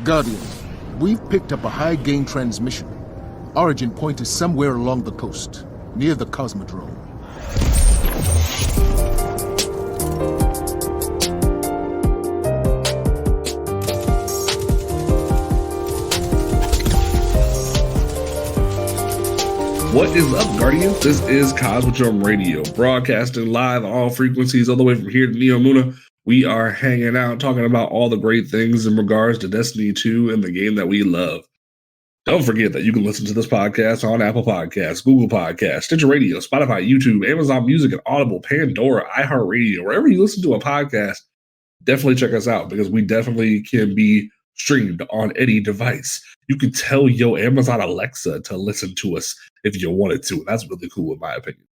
Guardians, we've picked up a high-gain transmission. Origin point is somewhere along the coast, near the Cosmodrome. What is up, Guardians? This is Cosmodrome Radio, broadcasting live on all frequencies all the way from here to Neo Muna. We are hanging out, talking about all the great things in regards to Destiny 2 and the game that we love. Don't forget that you can listen to this podcast on Apple Podcasts, Google Podcasts, Stitcher Radio, Spotify, YouTube, Amazon Music, and Audible, Pandora, iHeartRadio. Wherever you listen to a podcast, definitely check us out because we definitely can be streamed on any device. You can tell your Amazon Alexa to listen to us if you wanted to. That's really cool in my opinion.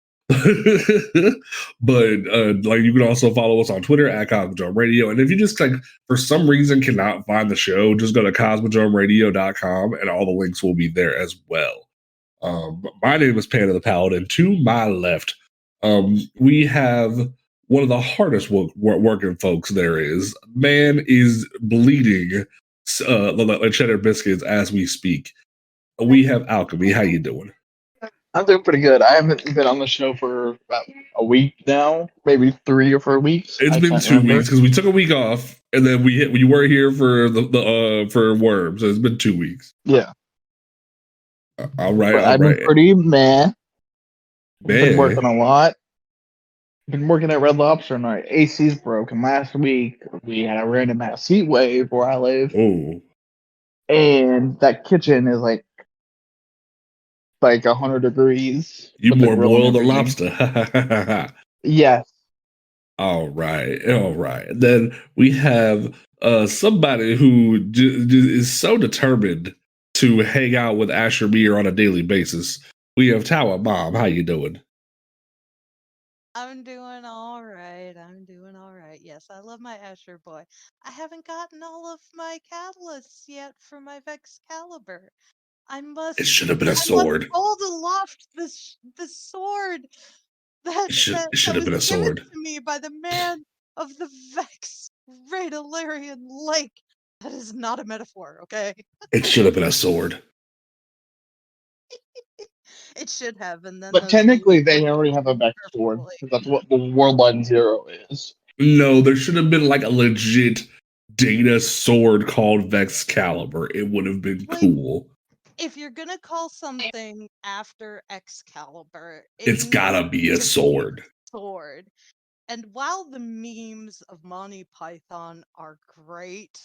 But like you can also follow us on Twitter at Cosmodrome Radio. And if you just for some reason cannot find the show, just go to cosmodromeradio.com and all the links will be there as well. My name is Panda the Paladin. To my left, we have one of the hardest working folks there is. Man is bleeding like cheddar biscuits as we speak. We have Alchemy. How you doing? I'm doing pretty good. I haven't been on the show for about a week now, maybe 3 or 4 weeks. It's been 2 weeks because we took a week off, and then we were here for for Worms. So it's been 2 weeks. Yeah. All right. I've been pretty meh. Been working a lot. Been working at Red Lobster, and our AC's broken. Last week we had a random ass heat wave where I live. Oh. And that kitchen is like 100 degrees. You more boiled a lobster. Yes. All right. Then we have somebody who is so determined to hang out with Asher Beer on a daily basis. We have TWAB Mom. How you doing? I'm doing all right. Yes, I love my Asher boy. I haven't gotten all of my catalysts yet for my Vexcalibur. It should have been a sword. Hold aloft the sword that should have been a sword given to me by the man of the Vex Radalarian Lake. That is not a metaphor, okay? It should have been a sword. It should have, and then. But technically, they already have a Vex sword. That's what the Worldline Zero is. No, there should have been like a legit data sword called Vexcalibur. It would have been cool. If you're gonna call something after Excalibur, it's gotta be a sword. And while the memes of Monty Python are great,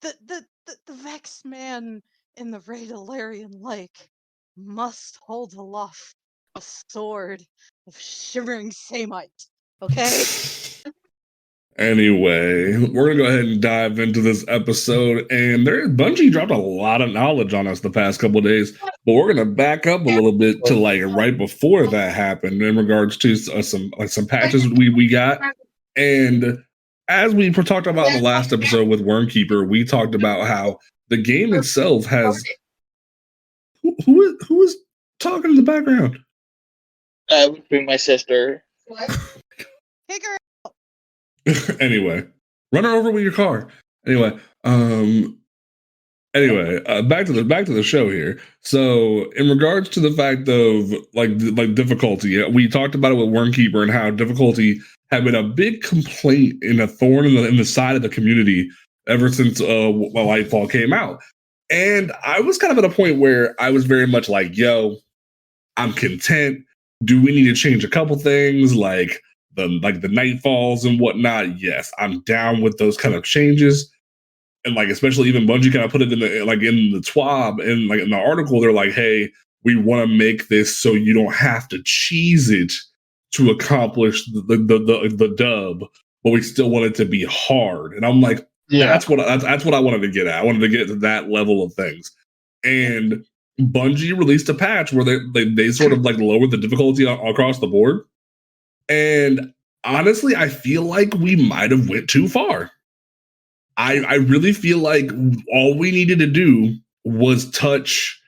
the Vex man in the Radalarian Lake must hold aloft a sword of shimmering samite. Okay. Anyway, we're going to go ahead and dive into this episode. And Bungie dropped a lot of knowledge on us the past couple of days. But we're going to back up a little bit to right before that happened in regards to some patches we got. And as we talked about in the last episode with Wormkeeper, we talked about how the game itself has... Who is talking in the background? Would be my sister. Kick her. Anyway, run her over with your car. Anyway, back to the show here. So, in regards to the fact of like difficulty, we talked about it with Wormkeeper and how difficulty had been a big complaint and a thorn in the side of the community ever since Lightfall came out. And I was kind of at a point where I was very much like, "Yo, I'm content. Do we need to change a couple things like?" The nightfalls and whatnot, yes, I'm down with those kind of changes. And especially even Bungie kind of put it in the in the TWAB and in the article, they're like, hey, we want to make this so you don't have to cheese it to accomplish the dub, but we still want it to be hard. And I'm like, yeah, that's what I wanted to get at. I wanted to get to that level of things. And Bungie released a patch where they sort of lowered the difficulty across the board. And honestly, I feel like we might have went too far. I really feel like all we needed to do was touch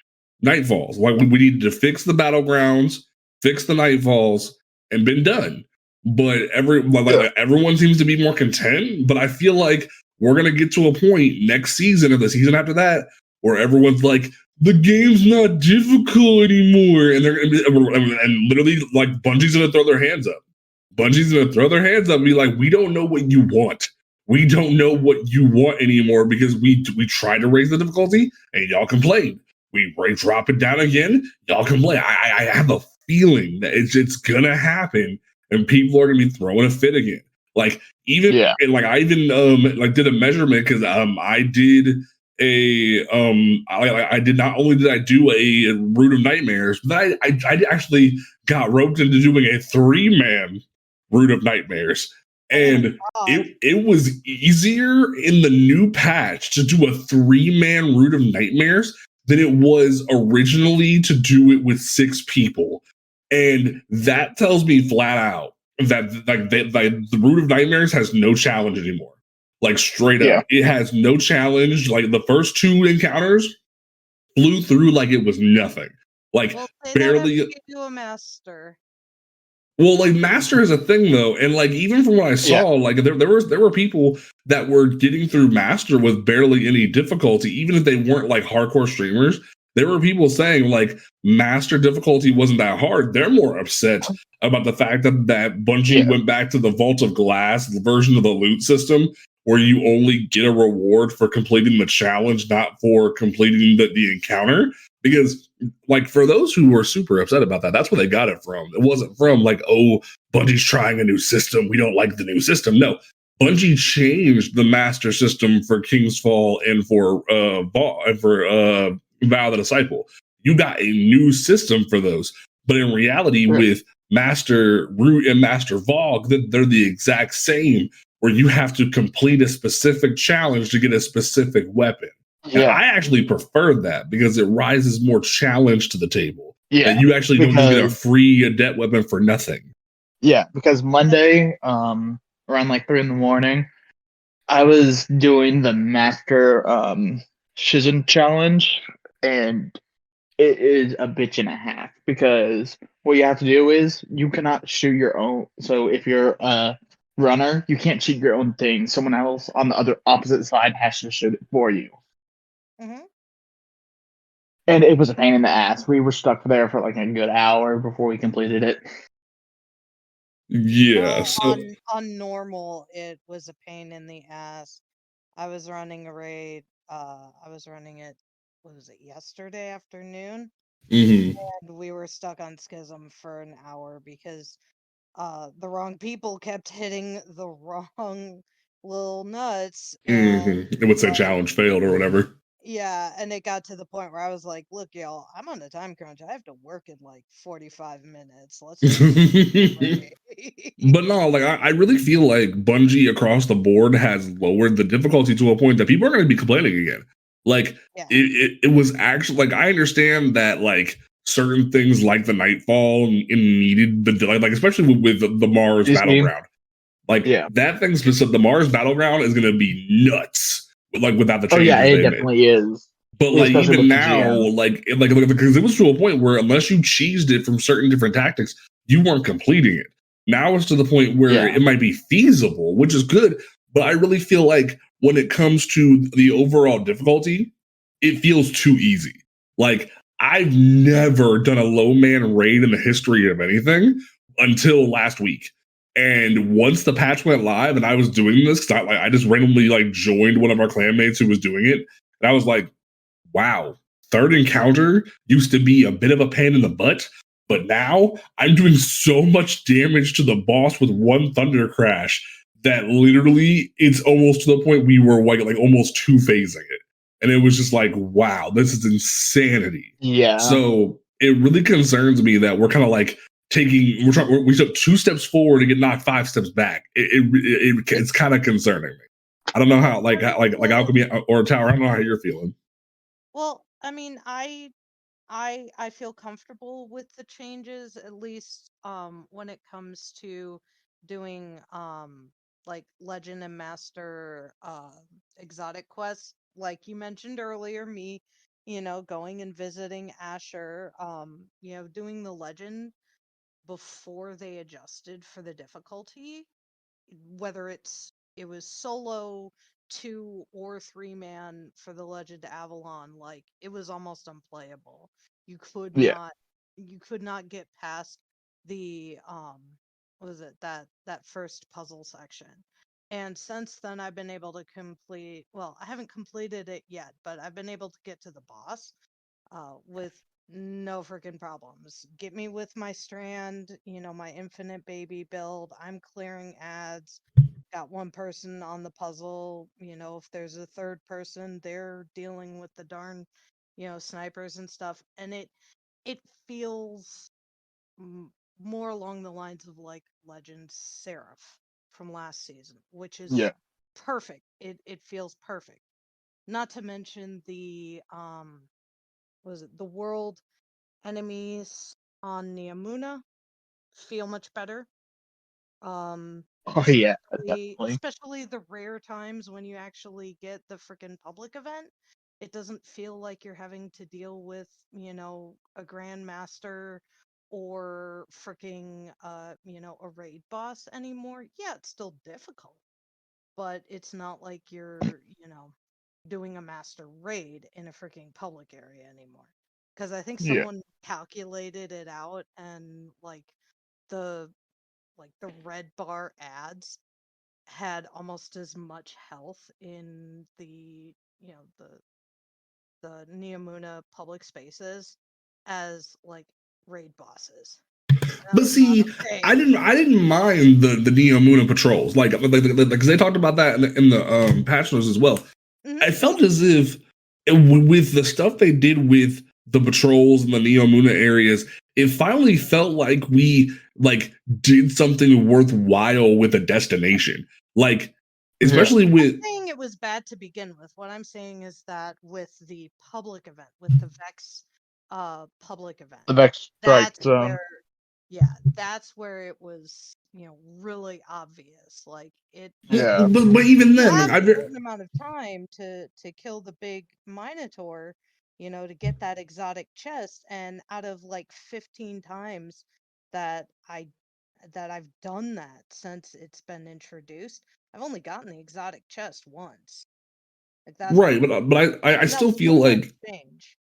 Nightfalls. We needed to fix the battlegrounds, fix the Nightfalls, and been done. But everyone seems to be more content. But I feel like we're going to get to a point next season or the season after that where everyone's like, the game's not difficult anymore. And they're and literally like Bungie's going to throw their hands up. Bungie's going to throw their hands up and be like, we don't know what you want. We don't know what you want anymore because we tried to raise the difficulty and y'all complained. We drop it down again. Y'all complain. I have a feeling that it's going to happen and people are going to be throwing a fit again. Like even like I even like did a measurement because I did a I did not only did I do a Root of Nightmares, but I actually got roped into doing a 3-man Root of Nightmares. And it was easier in the new patch to do a 3-man Root of Nightmares than it was originally to do it with 6 people. And that tells me flat out that like the Root of Nightmares has no challenge anymore. Like straight up, it has no challenge. Like the first 2 encounters flew through like it was nothing. Like barely. You do a master. Well, like master is a thing though, and like even from what I saw, like there were people that were getting through master with barely any difficulty, even if they weren't like hardcore streamers. There were people saying like master difficulty wasn't that hard. They're more upset about the fact that Bungie went back to the Vault of Glass, the version of the loot system, where you only get a reward for completing the challenge, not for completing the encounter. Because like for those who were super upset about that, that's where they got it from. It wasn't from like, oh, Bungie's trying a new system. We don't like the new system. No, Bungie changed the master system for King's Fall and for Vow the Disciple. You got a new system for those. But in reality, with Master Root and Master Vogue, they're the exact same, where you have to complete a specific challenge to get a specific weapon. And I actually prefer that because it rises more challenge to the table. Yeah, you actually don't get a free adept weapon for nothing. Yeah, because Monday, around like 3 a.m, I was doing the Master Shizen challenge, and it is a bitch and a half because what you have to do is you cannot shoot your own. So if you're a runner, you can't shoot your own thing. Someone else on the opposite side has to shoot it for you. Mm-hmm. And it was a pain in the ass. We were stuck there for like a good hour before we completed it. Yeah. On normal, it was a pain in the ass. I was running a raid. I was running it. What was it? Yesterday afternoon. Mm-hmm. And we were stuck on Schism for an hour because the wrong people kept hitting the wrong little nuts. And it would say challenge failed or whatever. Yeah, and it got to the point where I was like, look, y'all, I'm on a time crunch. I have to work in like 45 minutes. Let's just But no, like I really feel like Bungie across the board has lowered the difficulty to a point that people are going to be complaining again. Like it was actually like I understand that like certain things like the Nightfall needed the delay, like especially with the Mars Battleground. Like that thing specific, the Mars Battleground is going to be nuts. Like without the changes. Oh yeah, it definitely is. But like even now, like because it was to a point where unless you cheesed it from certain different tactics, you weren't completing it. Now it's to the point where it might be feasible, which is good. But I really feel like when it comes to the overall difficulty, it feels too easy. Like I've never done a low man raid in the history of anything until last week. And once the patch went live and I was doing this, because I just randomly like joined one of our clanmates who was doing it, and I was like, wow, third encounter used to be a bit of a pain in the butt, but now I'm doing so much damage to the boss with one thunder crash that literally it's almost to the point we were like almost two-phasing it. And it was just like, wow, this is insanity. Yeah. So it really concerns me that we're kind of like, we took 2 steps forward to get knocked 5 steps back. It's kind of concerning me. I don't know how, like Alchemy or Tower. I don't know how you're feeling. Well, I mean, I feel comfortable with the changes, at least when it comes to doing like Legend and Master exotic quests, like you mentioned earlier. Me, going and visiting Asher, doing the Legend before they adjusted for the difficulty, whether it was solo 2 or 3 man for the Legend Avalon, like it was almost unplayable. You could Yeah. not get past the what was it, that first puzzle section. And since then I've been able to complete, well, I haven't completed it yet, but I've been able to get to the boss with no freaking problems. Get me with my strand, my infinite baby build. I'm clearing ads. Got one person on the puzzle. If there's a third person, they're dealing with the darn, snipers and stuff. And it feels more along the lines of like Legend Seraph from last season, which is Yeah. perfect. It feels perfect. Not to mention the what is it, the world enemies on Neomuna feel much better. Oh yeah, Especially, definitely. especially the rare times when you actually get the freaking public event. It doesn't feel like you're having to deal with, a grandmaster or freaking, a raid boss anymore. Yeah, it's still difficult, but it's not like you're, doing a master raid in a freaking public area anymore. Because I think Yeah. someone calculated it out, and the the red bar ads had almost as much health in the the Neomuna public spaces as like raid bosses. And I But was not see, okay. I didn't mind the Neo Moon patrols, because they talked about that in the patch notes as well. Mhm. I felt as if with the stuff they did with the patrols and the Neo Muna areas, it finally felt like we did something worthwhile with a destination. Like, Yeah. especially I'm with saying it was bad to begin with. What I'm saying is that with the public event, with the Vex public event, The Vex Strike that's Zone. where, yeah, that's where it was, really obvious. Like Yeah. but even you then, have a certain amount of time to kill the big Minotaur, to get that exotic chest. And out of like 15 times that I've done that since it's been introduced, I've only gotten the exotic chest once. Like that's right, but I and that still was feel before like the change.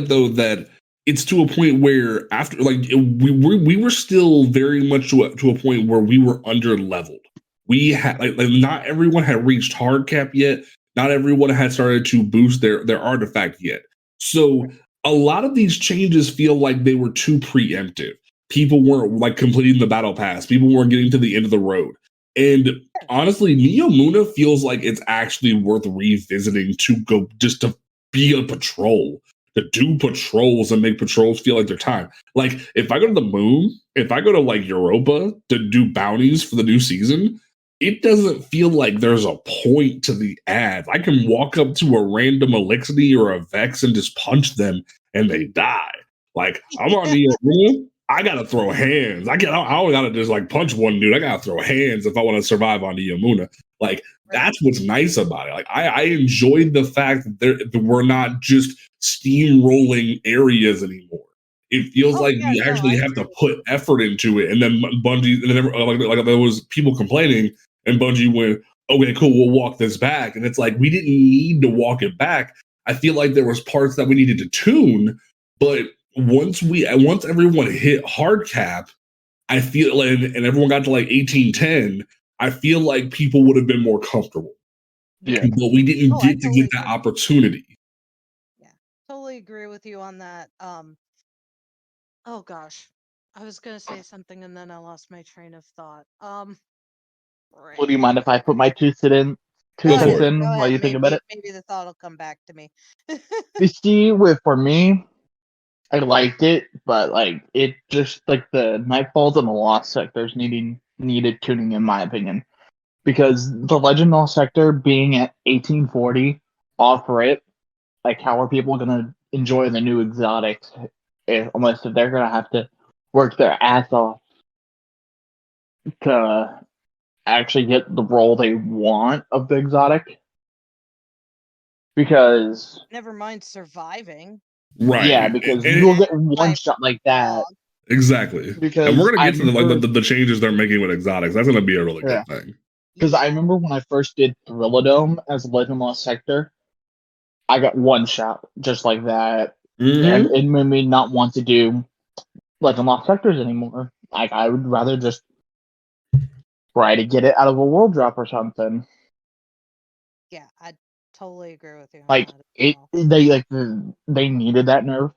though that it's to a point where after we were still very much to a point where we were under leveled. We had not everyone had reached hard cap yet. Not everyone had started to boost their artifact yet. So a lot of these changes feel like they were too preemptive. People weren't completing the battle pass. People weren't getting to the end of the road. And honestly, Neo Muna feels like it's actually worth revisiting to go just to be a patrol, to do patrols and make patrols feel like their time. Like if I go to the moon, if I go to Europa to do bounties for the new season, it doesn't feel like there's a point to the ads. I can walk up to a random Elixir or a Vex and just punch them and they die. Like I'm on the arena, I gotta throw hands. I don't gotta just punch one dude. I gotta throw hands if I want to survive on the Yamuna. Like that's what's nice about it. Like I enjoyed the fact that we're not just steamrolling areas anymore. It feels Oh like yeah, we no, actually I have agree to with you. put effort into it. And then Bungie, and then there was people complaining, and Bungie went, "Okay, cool, we'll walk this back." And it's like we didn't need to walk it back. I feel like there was parts that we needed to tune, but once everyone hit hard cap, I feel like, and everyone got to 1810, I feel like people would have been more comfortable. Yeah. But we didn't Oh, I get to totally get that agree. opportunity. Yeah, totally agree with you on that. Oh gosh, I was gonna say something and then I lost my train of thought. Well, do you Right. mind if I put my two Go cents for it. Go in while ahead. you think about Maybe it? maybe the thought will come back to me. You see, for me, I liked it, but it just the Nightfalls and the Lost sectors needed tuning in my opinion. Because the Legend Lost sector being at 1840 off rip, how are people gonna enjoy the new exotics unless if they're gonna have to work their ass off to actually get the role they want of the exotic? Because Never mind surviving. yeah, Right. because you'll And get one My shot like that. log. exactly. And we're Because gonna I get to remember, the changes they're making with exotics. That's gonna be a really yeah, good thing. Because I remember when I first did Thrilladome as Legend Lost Sector, I got one shot just like that, and it made me not want to do Legend Lost Sectors anymore. Like I would rather just try to get it out of a world drop or something. Yeah, I totally agree with you. Like it, they needed that nerf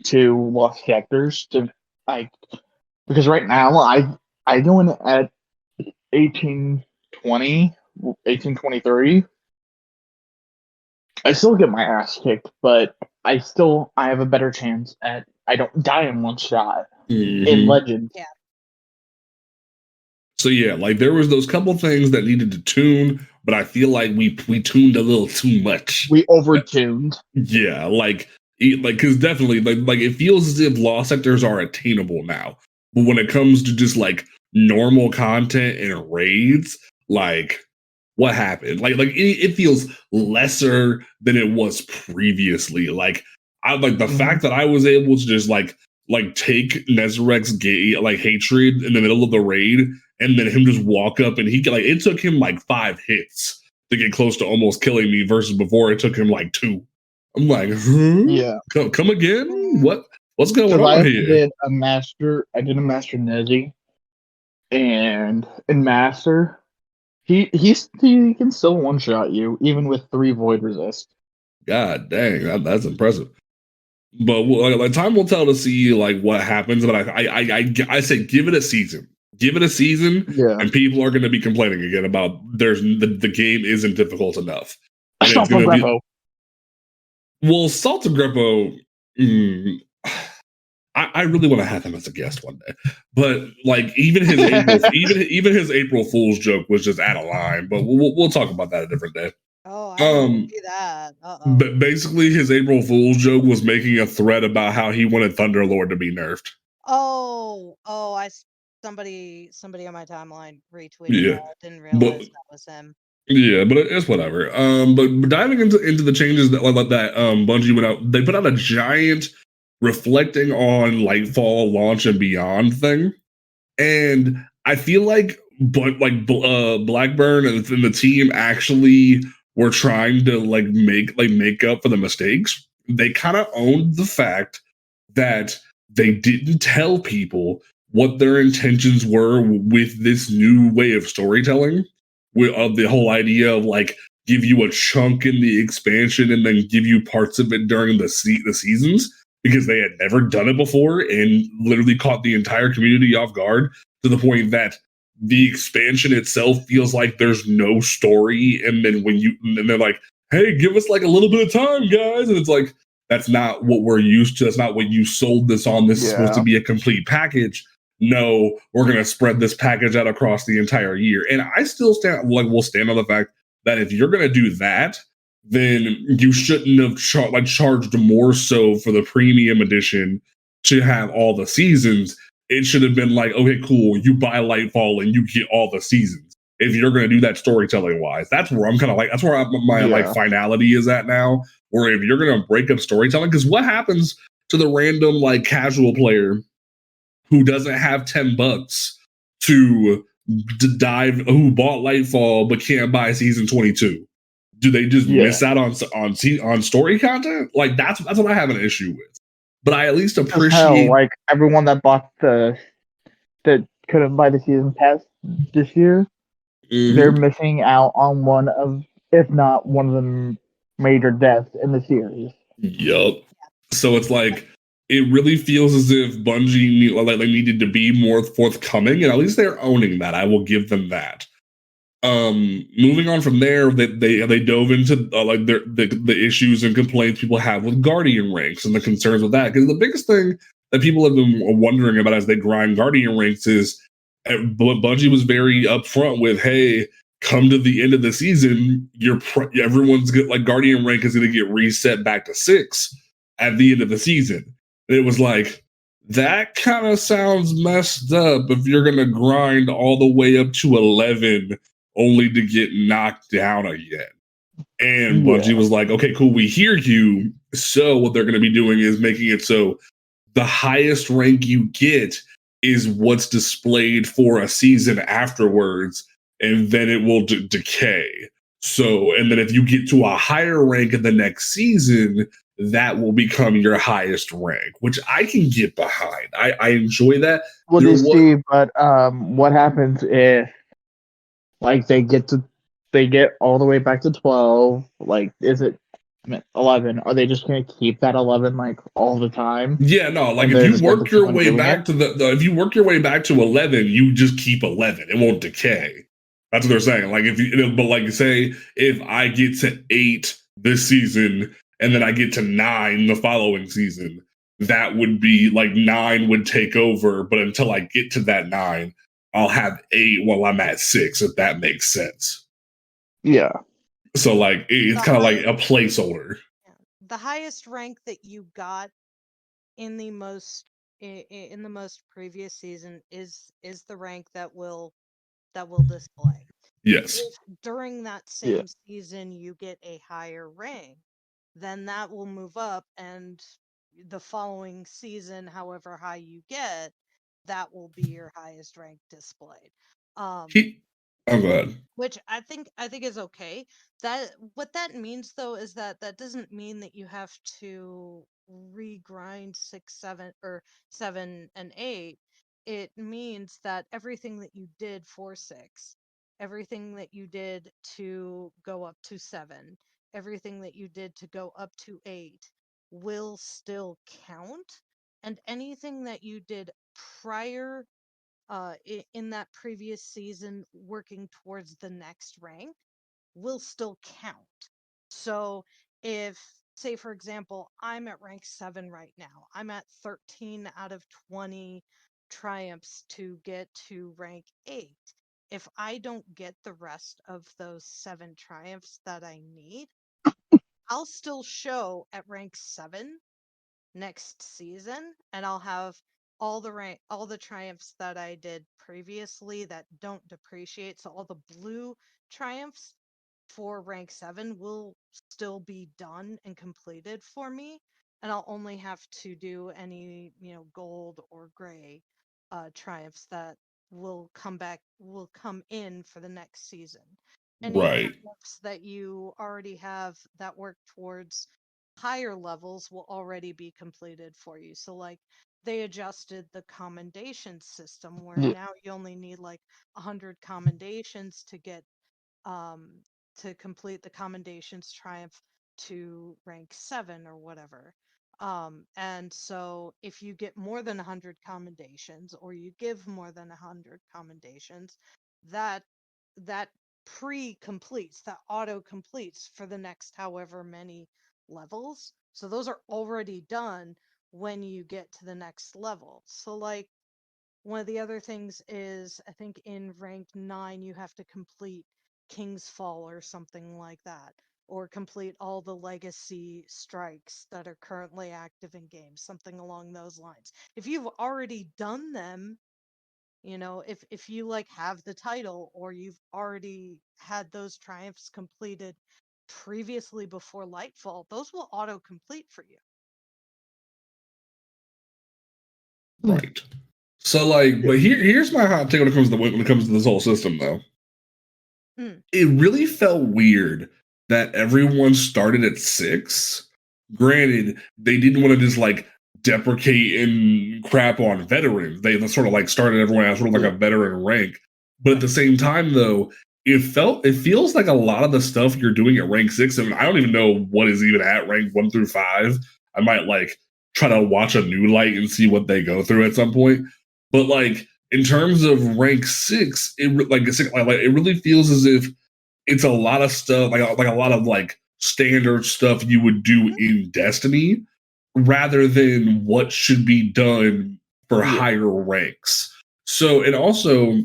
to Lost Sectors to like, because right now I go in at 1820, 1823. I still get my ass kicked, but I have a better chance at I don't die in one shot in Legend. Yeah. So yeah, like there was those couple things that needed to tune, but I feel like we tuned a little too much. We overtuned. Yeah, like because definitely like it feels as if Lost Sectors are attainable now, but when it comes to just like normal content and raids, like what happened? Like it feels lesser than it was previously. Like I like the fact that I was able to just like take Nezarek's gay like hatred in the middle of the raid, and then him just walk up and he could like it took him like 5 hits to get close to almost killing me versus before it took him like 2. I'm like, yeah, come again? What's going on here? I did a master Nezi, and in master, he can still one shot you even with 3 void resist. God dang, that's impressive. But like time will tell to see like what happens. But I say give it a season. Give it a season, and people are going to be complaining again about the game isn't difficult enough. And it's going to be well, Salta Greppo. I really want to have him as a guest one day, but like even his even his April Fool's joke was just out of line. But we'll talk about that a different day. Oh, I didn't see that. But basically, his April Fool's joke was making a thread about how he wanted Thunderlord to be nerfed. Somebody on my timeline retweeted that. Didn't realize that was him. Yeah, but it's whatever. But diving into the changes that Bungie went out, they put out a giant reflecting on Lightfall launch and beyond thing, and I feel like Blackburn and the team actually were trying to make up for the mistakes. They kind of owned the fact that they didn't tell people what their intentions were with this new way of storytelling, of the whole idea of like give you a chunk in the expansion and then give you parts of it during the seasons, because they had never done it before and literally caught the entire community off guard to the point that the expansion itself feels like there's no story. And then and they're like, hey, give us like a little bit of time, guys. And it's like, that's not what we're used to. That's not what you sold this on. This is supposed to be a complete package. No, we're going to spread this package out across the entire year. And I still will stand on the fact that if you're going to do that, then you shouldn't have charged more so for the premium edition to have all the seasons. It should have been like, okay, cool, you buy Lightfall and you get all the seasons. If you're going to do that storytelling wise, that's where I'm kind of like, that's where my finality is at now. Or if you're going to break up storytelling, because what happens to the random like casual player who doesn't have $10 to dive, who bought Lightfall but can't buy season 22? Do they just miss out on story content? Like that's what I have an issue with. But I at least appreciate like everyone that bought that couldn't buy the season pass this year. They're missing out on one of, if not one of the major deaths in the series. Yup. So it's like it really feels as if Bungie needed to be more forthcoming, and at least they're owning that. I will give them that. Moving on from there, they dove into the issues and complaints people have with Guardian ranks and the concerns with that. Because the biggest thing that people have been wondering about as they grind Guardian ranks is Bungie was very upfront with, hey, come to the end of the season, everyone's like Guardian rank is going to get reset back to 6 at the end of the season. And it was like, that kind of sounds messed up if you're going to grind all the way up to 11 only to get knocked down again. And Bungie was like, okay, cool, we hear you. So what they're going to be doing is making it so the highest rank you get is what's displayed for a season afterwards. and then it will decay. So, and then if you get to a higher rank in the next season, that will become your highest rank, which I can get behind. I enjoy that. Well, you see, but what happens if, like, they get all the way back to 12? Like, is it 11? Are they just gonna keep that 11 like all the time? Yeah, no. Like, if you work your way back to if you work your way back to 11, you just keep 11. It won't decay. That's what they're saying. Like, but like, say if I get to 8 this season and then I get to 9 the following season, that would be like 9 would take over. But until I get to that 9, I'll have 8 while I'm at 6, if that makes sense. Yeah. So like, it's kind of like a placeholder. The highest rank that you got in the most previous season is the rank that will display. Yes. If during that same season you get a higher rank, then that will move up, and the following season, however high you get, that will be your highest rank displayed. Oh, go ahead. Which I think is okay. That what that means though is that doesn't mean that you have to regrind 6, 7, or 7 and 8. It means that everything that you did for 6, everything that you did to go up to 7, everything that you did to go up to 8 will still count, and anything that you did prior in that previous season working towards the next rank will still count. So if, say for example, I'm at rank 7 right now, I'm at 13 out of 20 triumphs to get to rank 8. If I don't get the rest of those 7 triumphs that I need, I'll still show at rank 7 next season, and I'll have all the triumphs that I did previously that don't depreciate. So all the blue triumphs for rank 7 will still be done and completed for me, and I'll only have to do any, gold or gray triumphs that will come in for the next season. Any triumphs that you already have that work towards higher levels will already be completed for you. So like, they adjusted the commendation system where now you only need like 100 commendations to get to complete the commendations triumph to rank 7 or whatever. And so if you get more than 100 commendations, or you give more than 100 commendations, that pre-completes, that auto completes for the next however many levels. So those are already done when you get to the next level. So like, one of the other things is, I think in rank 9 you have to complete King's Fall or something like that, or complete all the legacy strikes that are currently active in game, something along those lines. If you've already done them, if you like have the title, or you've already had those triumphs completed previously before Lightfall, those will auto complete for you. Right. So like, but here's my hot take when it comes to this whole system though. It really felt weird that everyone started at 6. Granted, they didn't want to just like deprecate and crap on veterans. They sort of like started everyone as sort of like a veteran rank. But at the same time though, it feels like a lot of the stuff you're doing at rank 6, and I don't even know what is even at rank 1 through 5. I might like try to watch a new light and see what they go through at some point. But like, in terms of rank 6, it really feels as if it's a lot of stuff, like a lot of like standard stuff you would do in Destiny, rather than what should be done for higher ranks. So, and also,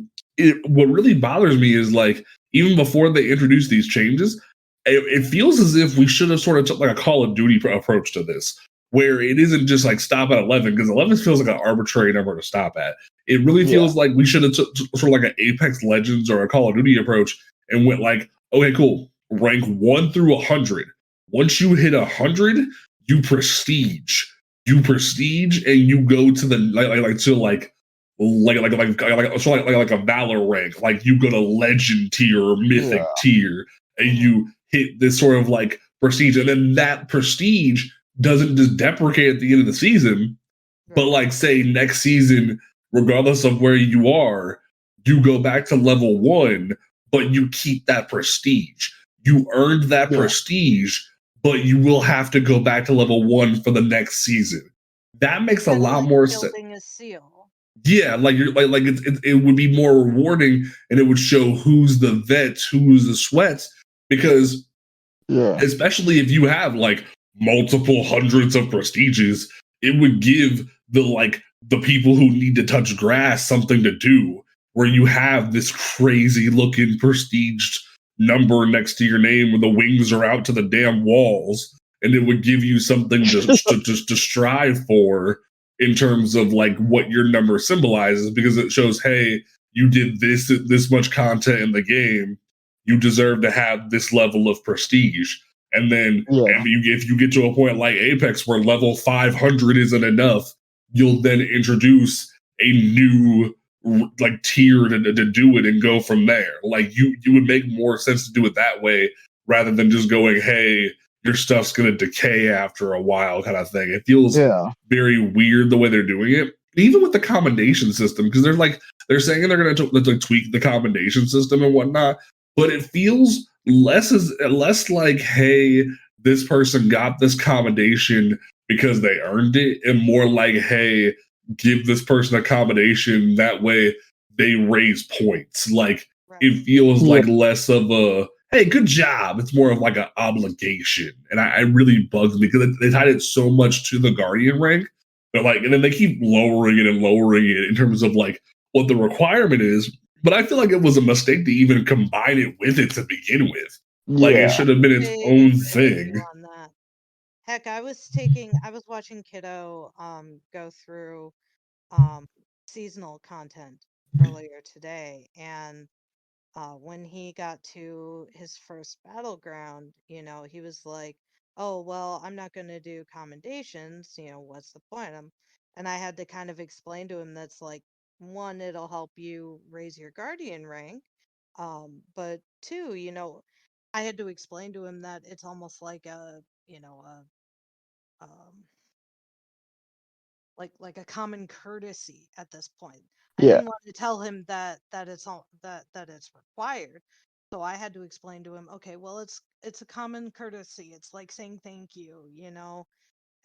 what really bothers me is like, even before they introduced these changes, it feels as if we should have sort of took like a Call of Duty approach to this, where it isn't just like stop at 11, because 11 feels like an arbitrary number to stop at. It really feels like we should have took sort of like an Apex Legends or a Call of Duty approach and went like, okay, cool, rank 1 through 100. Once you hit 100, you prestige, and you go to the like a valor rank. Like you go to legend tier or mythic tier, and you hit this sort of like prestige, and then that prestige doesn't just deprecate at the end of the season, but like say next season, regardless of where you are, you go back to level 1, but you keep that prestige. You earned that prestige, but you will have to go back to level 1 for the next season. That makes a lot more sense. Building a seal. Yeah, like you're like it would be more rewarding, and it would show who's the vets, who's the sweats, because especially if you have like multiple hundreds of prestiges, it would give the people who need to touch grass something to do, where you have this crazy looking prestiged number next to your name where the wings are out to the damn walls, and it would give you something to strive for in terms of like what your number symbolizes, because it shows, hey, you did this much content in the game, you deserve to have this level of prestige. And then if you get to a point like Apex where level 500 isn't enough, you'll then introduce a new like tier to do it and go from there. Like you would make more sense to do it that way rather than just going, hey, your stuff's going to decay after a while kind of thing. It feels very weird the way they're doing it. Even with the commendation system, because they're saying they're going to tweak the commendation system and whatnot, but it feels less like, hey, this person got this commendation because they earned it, and more like, hey, give this person a commendation, that way they raise points. Like it feels like less of a, hey, good job. It's more of like an obligation. And I really bugs me because they tied it so much to the Guardian rank. They're like, and then they keep lowering it in terms of like what the requirement is. But I feel like it was a mistake to even combine it with it to begin with. Like it should have been its own thing. Heck, I was watching Kiddo go through seasonal content earlier today, and when he got to his first battleground, he was like, oh, well, I'm not going to do commendations, what's the point? And I had to kind of explain to him that's like, one, it'll help you raise your guardian rank, but two, I had to explain to him that it's almost like um, like a common courtesy at this point. I didn't want to tell him that it's all that it's required. So I had to explain to him, okay, well it's a common courtesy. It's like saying thank you,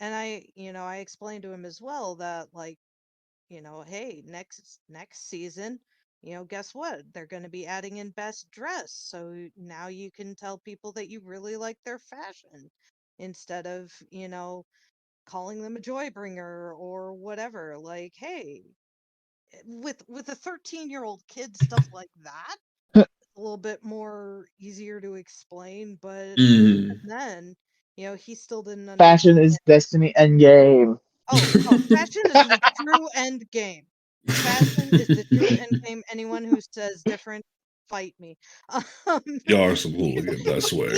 And I explained to him as well that like, hey, next season, guess what? They're going to be adding in best dress. So now you can tell people that you really like their fashion instead of, calling them a joy bringer or whatever. Like, hey, with a 13-year-old kid, stuff like that, a little bit more easier to explain. But then, he still didn't understand. Fashion is destiny end game. Oh, fashion is the true end game. Fashion is the true end game. Anyone who says different, fight me. Y'all are some hooligans, I swear.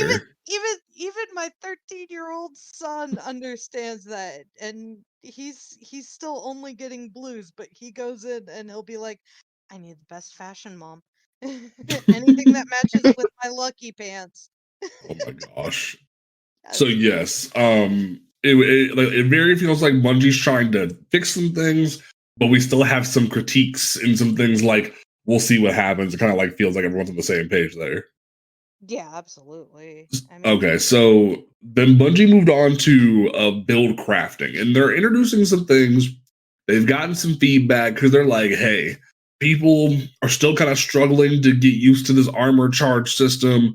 Even my 13-year-old son understands that, and he's still only getting blues, but he goes in and he'll be like, I need the best fashion, Mom. Anything that matches with my lucky pants. Oh my gosh. So yes, it very feels like Bungie's trying to fix some things, but we still have some critiques and some things like, we'll see what happens. It kind of like feels like everyone's on the same page there. Yeah, absolutely. Okay, so then Bungie moved on to build crafting, and they're introducing some things. They've gotten some feedback because they're like, hey, people are still kind of struggling to get used to this armor charge system.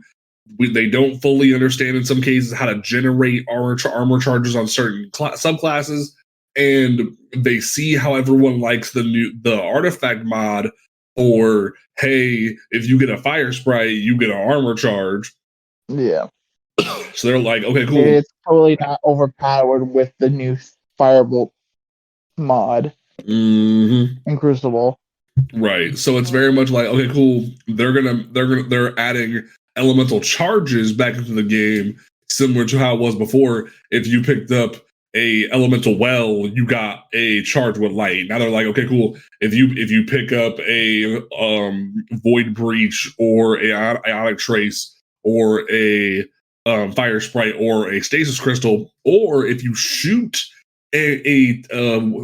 They don't fully understand in some cases how to generate armor charges on certain subclasses, and they see how everyone likes the artifact mod, or hey, if you get a fire sprite, you get an armor charge. Yeah. So they're like, okay, cool. It's totally not overpowered with the new Firebolt mod in Crucible. Right. So it's very much like, okay, cool. They're adding elemental charges back into the game, similar to how it was before. If you picked up a elemental well, you got a charge with light. Now they're like, okay, cool. If you pick up a void breach or a ionic trace or a fire sprite or a stasis crystal, or if you shoot a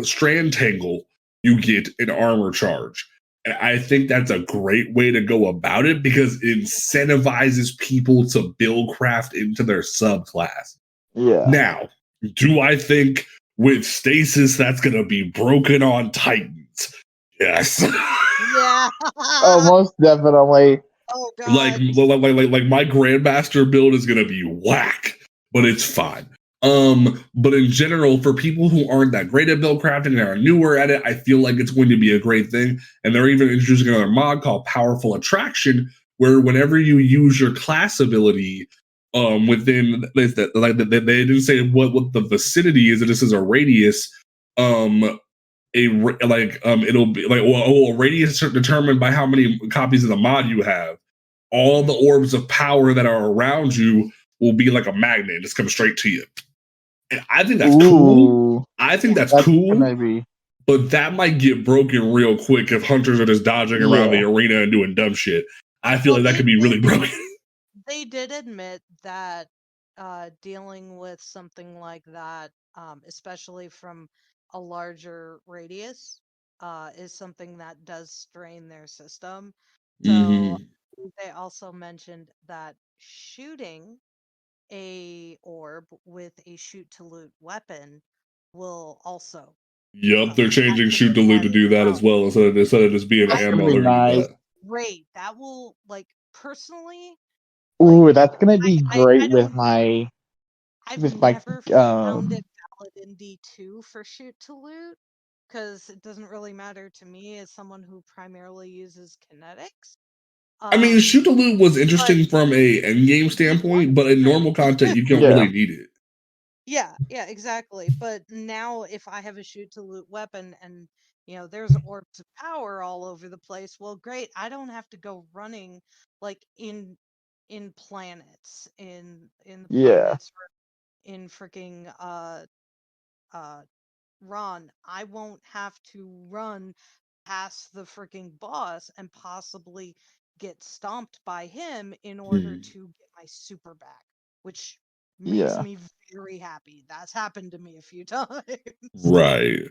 strand tangle, you get an armor charge. And I think that's a great way to go about it because it incentivizes people to build craft into their subclass. Yeah. Now, do I think with stasis that's going to be broken on Titans? Yes. Yeah. Oh, most definitely. Oh god. like my Grandmaster build is going to be whack, but it's fine. But in general, for people who aren't that great at build crafting and are newer at it, I feel like it's going to be a great thing. And they're even introducing another mod called Powerful Attraction, where whenever you use your class ability, within they didn't say what the vicinity is. This is a radius. It'll be like a radius determined by how many copies of the mod you have. All the orbs of power that are around you will be like a magnet. Just come straight to you. And I think that's cool. I think that's cool. Maybe. But that might get broken real quick if hunters are just dodging around the arena and doing dumb shit. I feel like that could be really broken. They did admit that dealing with something like that, especially from a larger radius, is something that does strain their system. So they also mentioned that shooting a orb with a shoot to loot weapon will also. Yep, they're changing shoot to loot to do that as well instead of just being ammo. Nice. Great. That will, like, personally. Ooh, that's gonna be great with my. I've never found it valid in D2 for shoot to loot because it doesn't really matter to me as someone who primarily uses kinetics. I mean, shoot to loot was interesting from a endgame standpoint, but in normal content, you don't really need it. Yeah, exactly. But now, if I have a shoot to loot weapon and there's orbs of power all over the place, well, great. I don't have to go running like in planets in the planets in freaking Ron. I won't have to run past the freaking boss and possibly get stomped by him in order to get my super back, which makes me very happy. That's happened to me a few times. Right.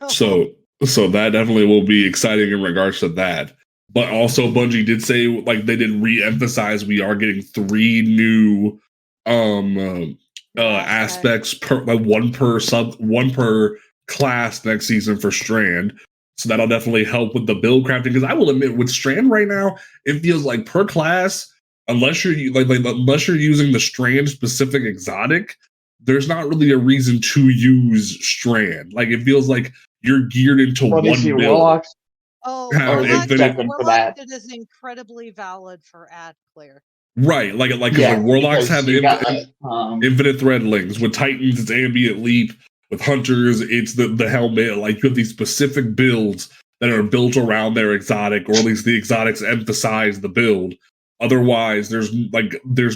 So that definitely will be exciting in regards to that. But also Bungie did say, like, they did re-emphasize we are getting 3 new aspects per, like one per class next season for Strand. So that'll definitely help with the build crafting. Because I will admit, with Strand right now, it feels like per class, unless you're unless you're using the Strand specific exotic, there's not really a reason to use Strand. Like, it feels like you're geared into one build. Warlocks? Warlock it is incredibly valid for ad clear. Right, like Warlocks have infinite threadlings. With Titans, it's ambient leap. With Hunters, it's the helmet. Like, you have these specific builds that are built around their exotic, or at least the exotics emphasize the build. Otherwise, there's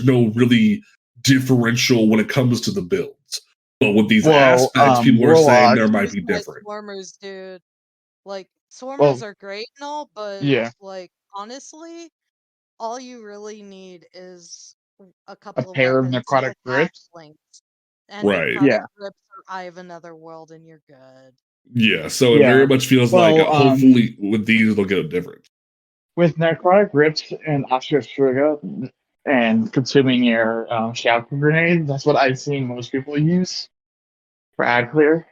no really differential when it comes to the builds. But with these aspects, people are saying there might be different. Swarmers, dude. Like, Swarmers are great and all, but like, honestly, all you really need is a couple of pair of necrotic grips. And necrotic grips or Eye of Another World, and you're good. Yeah, so it very much feels like hopefully with these they'll get a difference. With necrotic grips and Oscar Striga and consuming your shout grenade, that's what I've seen most people use for ad clear.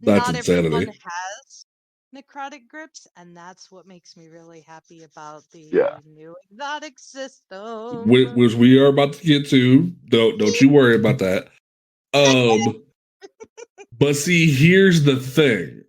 That's Not insanity. Everyone has necrotic grips, and that's what makes me really happy about the new exotic system, which we are about to get to. Don't you worry about that. But see, here's the thing.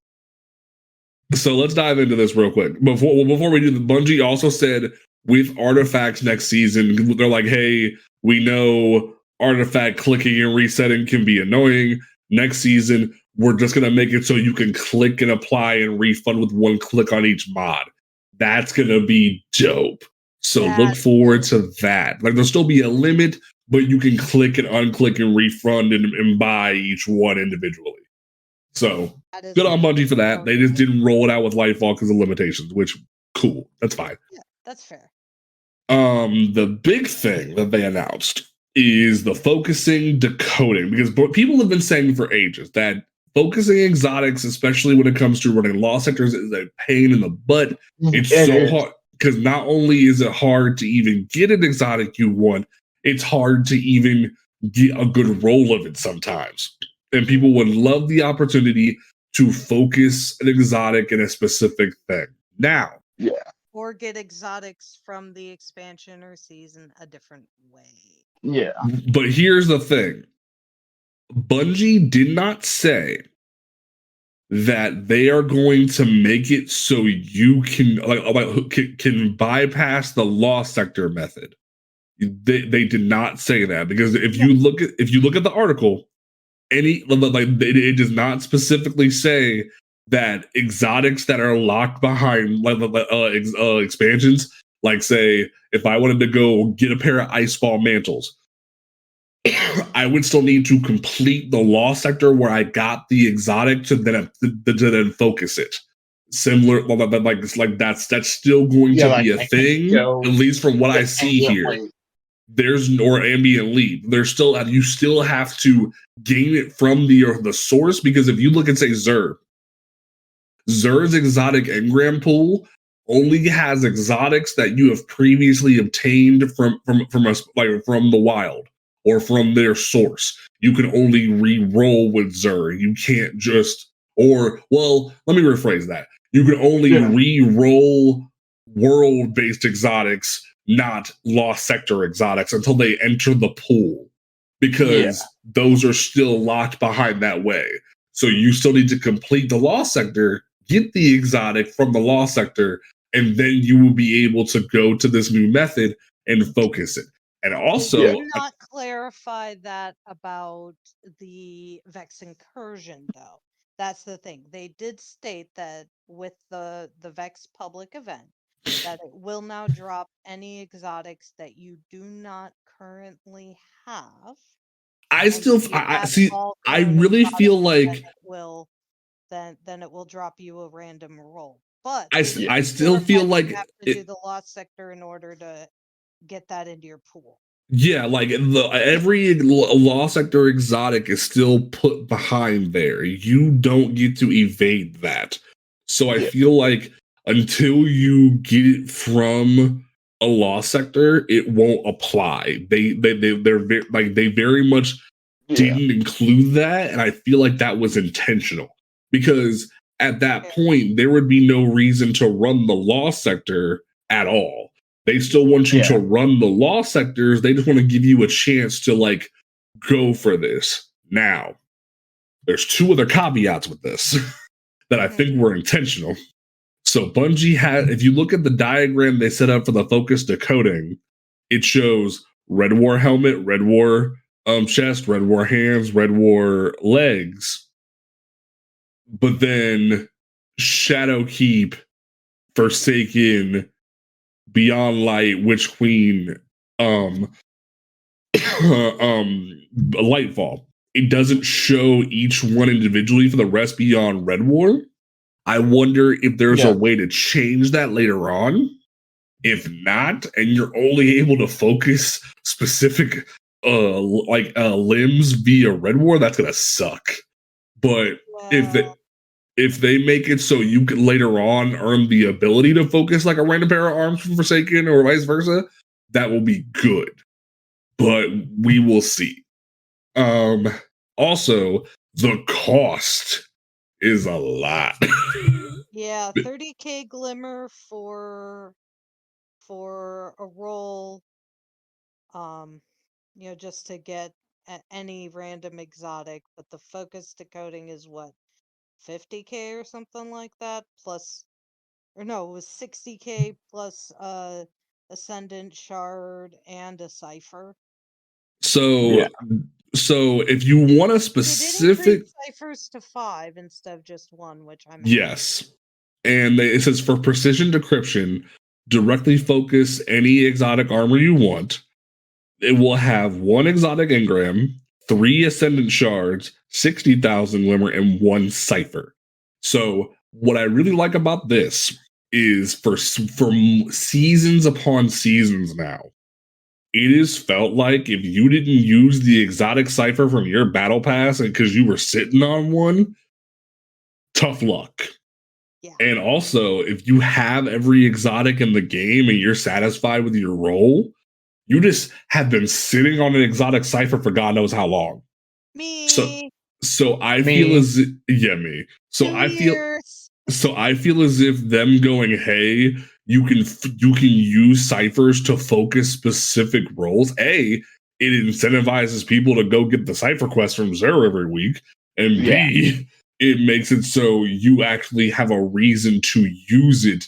So let's dive into this real quick. Before we do, the Bungie also said with artifacts next season, they're like, hey, we know artifact clicking and resetting can be annoying. Next season, we're just going to make it so you can click and apply and refund with one click on each mod. That's going to be dope. So look forward to that. Like, there'll still be a limit, but you can click and unclick and refund and buy each one individually. So good on Bungie for that. They just didn't roll it out with Lightfall because of limitations, which cool. That's fine. Yeah, that's fair. The big thing that they announced is the focusing decoding, because people have been saying for ages that focusing exotics, especially when it comes to running law sectors, is a pain in the butt. It's so hard because not only is it hard to even get an exotic you want, it's hard to even get a good roll of it sometimes. And people would love the opportunity to focus an exotic in a specific thing. Now, or get exotics from the expansion or season a different way. Yeah. But here's the thing. Bungie did not say that they are going to make it so you can can bypass the law sector method. They did not say that, because if you look at the article, it does not specifically say that exotics that are locked behind expansions, like say if I wanted to go get a pair of Iceball mantles, I would still need to complete the law sector where I got the exotic to then focus it. Similar, like that's still going to be a thing, at least from what I see here. There's or ambient leap. There's still, you still have to gain it from the source, because if you look at say Xur's exotic engram pool only has exotics that you have previously obtained from the wild or from their source. You can only re-roll with Xur. You can't just, let me rephrase that. You can only re-roll world-based exotics, not lost sector exotics, until they enter the pool, because those are still locked behind that way. So you still need to complete the lost sector, get the exotic from the lost sector, and then you will be able to go to this new method and focus it. And also, they did not clarify that about the Vex incursion, though. That's the thing. They did state that with the Vex public event, that it will now drop any exotics that you do not currently have. I really feel like then it will drop you a random roll. But I still feel like you have to do the lost sector in order to get that into your pool. Yeah, like every law sector exotic is still put behind there. You don't get to evade that. So I feel like until you get it from a law sector, it won't apply. They very much didn't include that, and I feel like that was intentional, because at that point there would be no reason to run the law sector at all. They still want you to run the law sectors. They just want to give you a chance to go for this. Now, there's two other caveats with this that I think were intentional. So Bungie had, if you look at the diagram they set up for the focus decoding, it shows Red War helmet, Red War chest, Red War hands, Red War legs. But then Shadowkeep, Forsaken, Beyond Light, Witch Queen, Lightfall. It doesn't show each one individually for the rest beyond Red War. I wonder if there's a way to change that later on. If not, and you're only able to focus specific limbs via Red War, that's gonna suck. But if they make it so you can later on earn the ability to focus like a random pair of arms from Forsaken or vice versa, that will be good. But we will see. Also, the cost is a lot. Yeah, 30k glimmer for a roll, just to get any random exotic, but the focus decoding is what, 50k or something like that, plus, or no, it was 60k plus Ascendant Shard and a Cipher. So if you want a specific ciphers to 5 instead of just 1, which I'm yes, and it says for precision decryption, directly focus any exotic armor you want. it will have 1 exotic engram, 3 ascendant shards, 60,000 glimmer, and 1 cipher. So what I really like about this is for seasons upon seasons now, it is felt like if you didn't use the exotic cipher from your battle pass because you were sitting on one, tough luck. Yeah. And also, if you have every exotic in the game and you're satisfied with your role, you just have been sitting on an exotic cipher for God knows how long. Me. So I feel as me. So I feel as if them going, hey, you can use ciphers to focus specific roles. A, it incentivizes people to go get the cipher quest from Xur every week, and B, it makes it so you actually have a reason to use it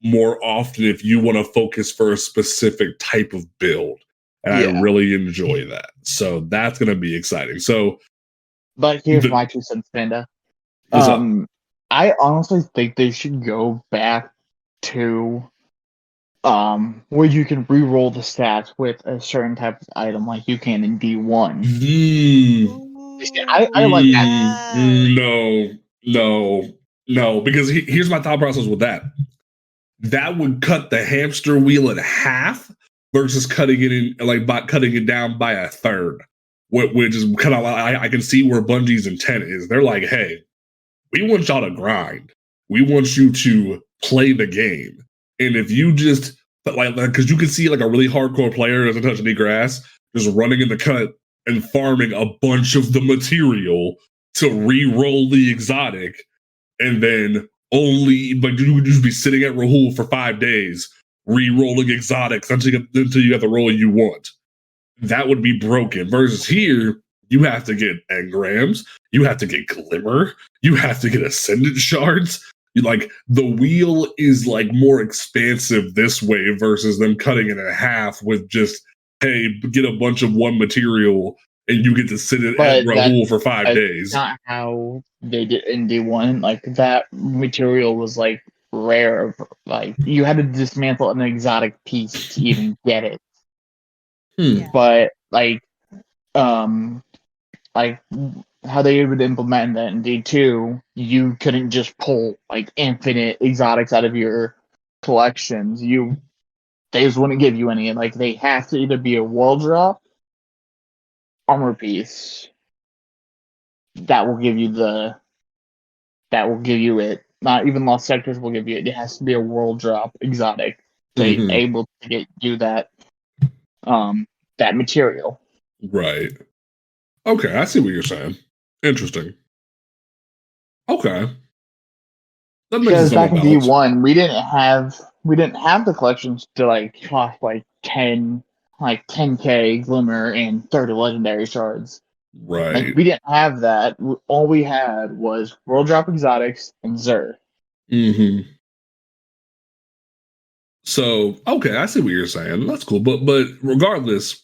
more often if you want to focus for a specific type of build. And I really enjoy that. So that's going to be exciting. So, but here's my 2 cents, Panda. I honestly think they should go back to where you can re-roll the stats with a certain type of item like you can in D1. I like that. No, because here's my thought process with that. That would cut the hamster wheel in half versus cutting it in cutting it down by a third, which is kind of I can see where Bungie's intent is. They're like, hey, we want y'all to grind. We want you to play the game. And if you just because you can see like a really hardcore player doesn't touch any grass, just running in the cut and farming a bunch of the material to re-roll the exotic, and then only you would just be sitting at Rahul for 5 days re-rolling exotics until you get the roll you want. That would be broken. Versus here, you have to get engrams, you have to get glimmer, you have to get ascendant shards. The wheel is like more expansive this way versus them cutting it in half with just, hey, get a bunch of one material and you get to sit at Rahul for 5 days. Not how they did in D1. Like that material was like rare. Like you had to dismantle an exotic piece to even get it. But like how they would implement that in D2, you couldn't just pull like infinite exotics out of your collections. They just wouldn't give you any. Like they have to either be a world drop, armor piece. That will give you it. Not even Lost Sectors will give you it. It has to be a world drop exotic to be able to get you that material. Right. Okay, I see what you're saying. Interesting. Okay. Because back in D1, we didn't have the collections to like cost like 10k glimmer and 30 legendary shards. Right. Like we didn't have that. All we had was world drop exotics and Xur. So okay, I see what you're saying. That's cool. But regardless,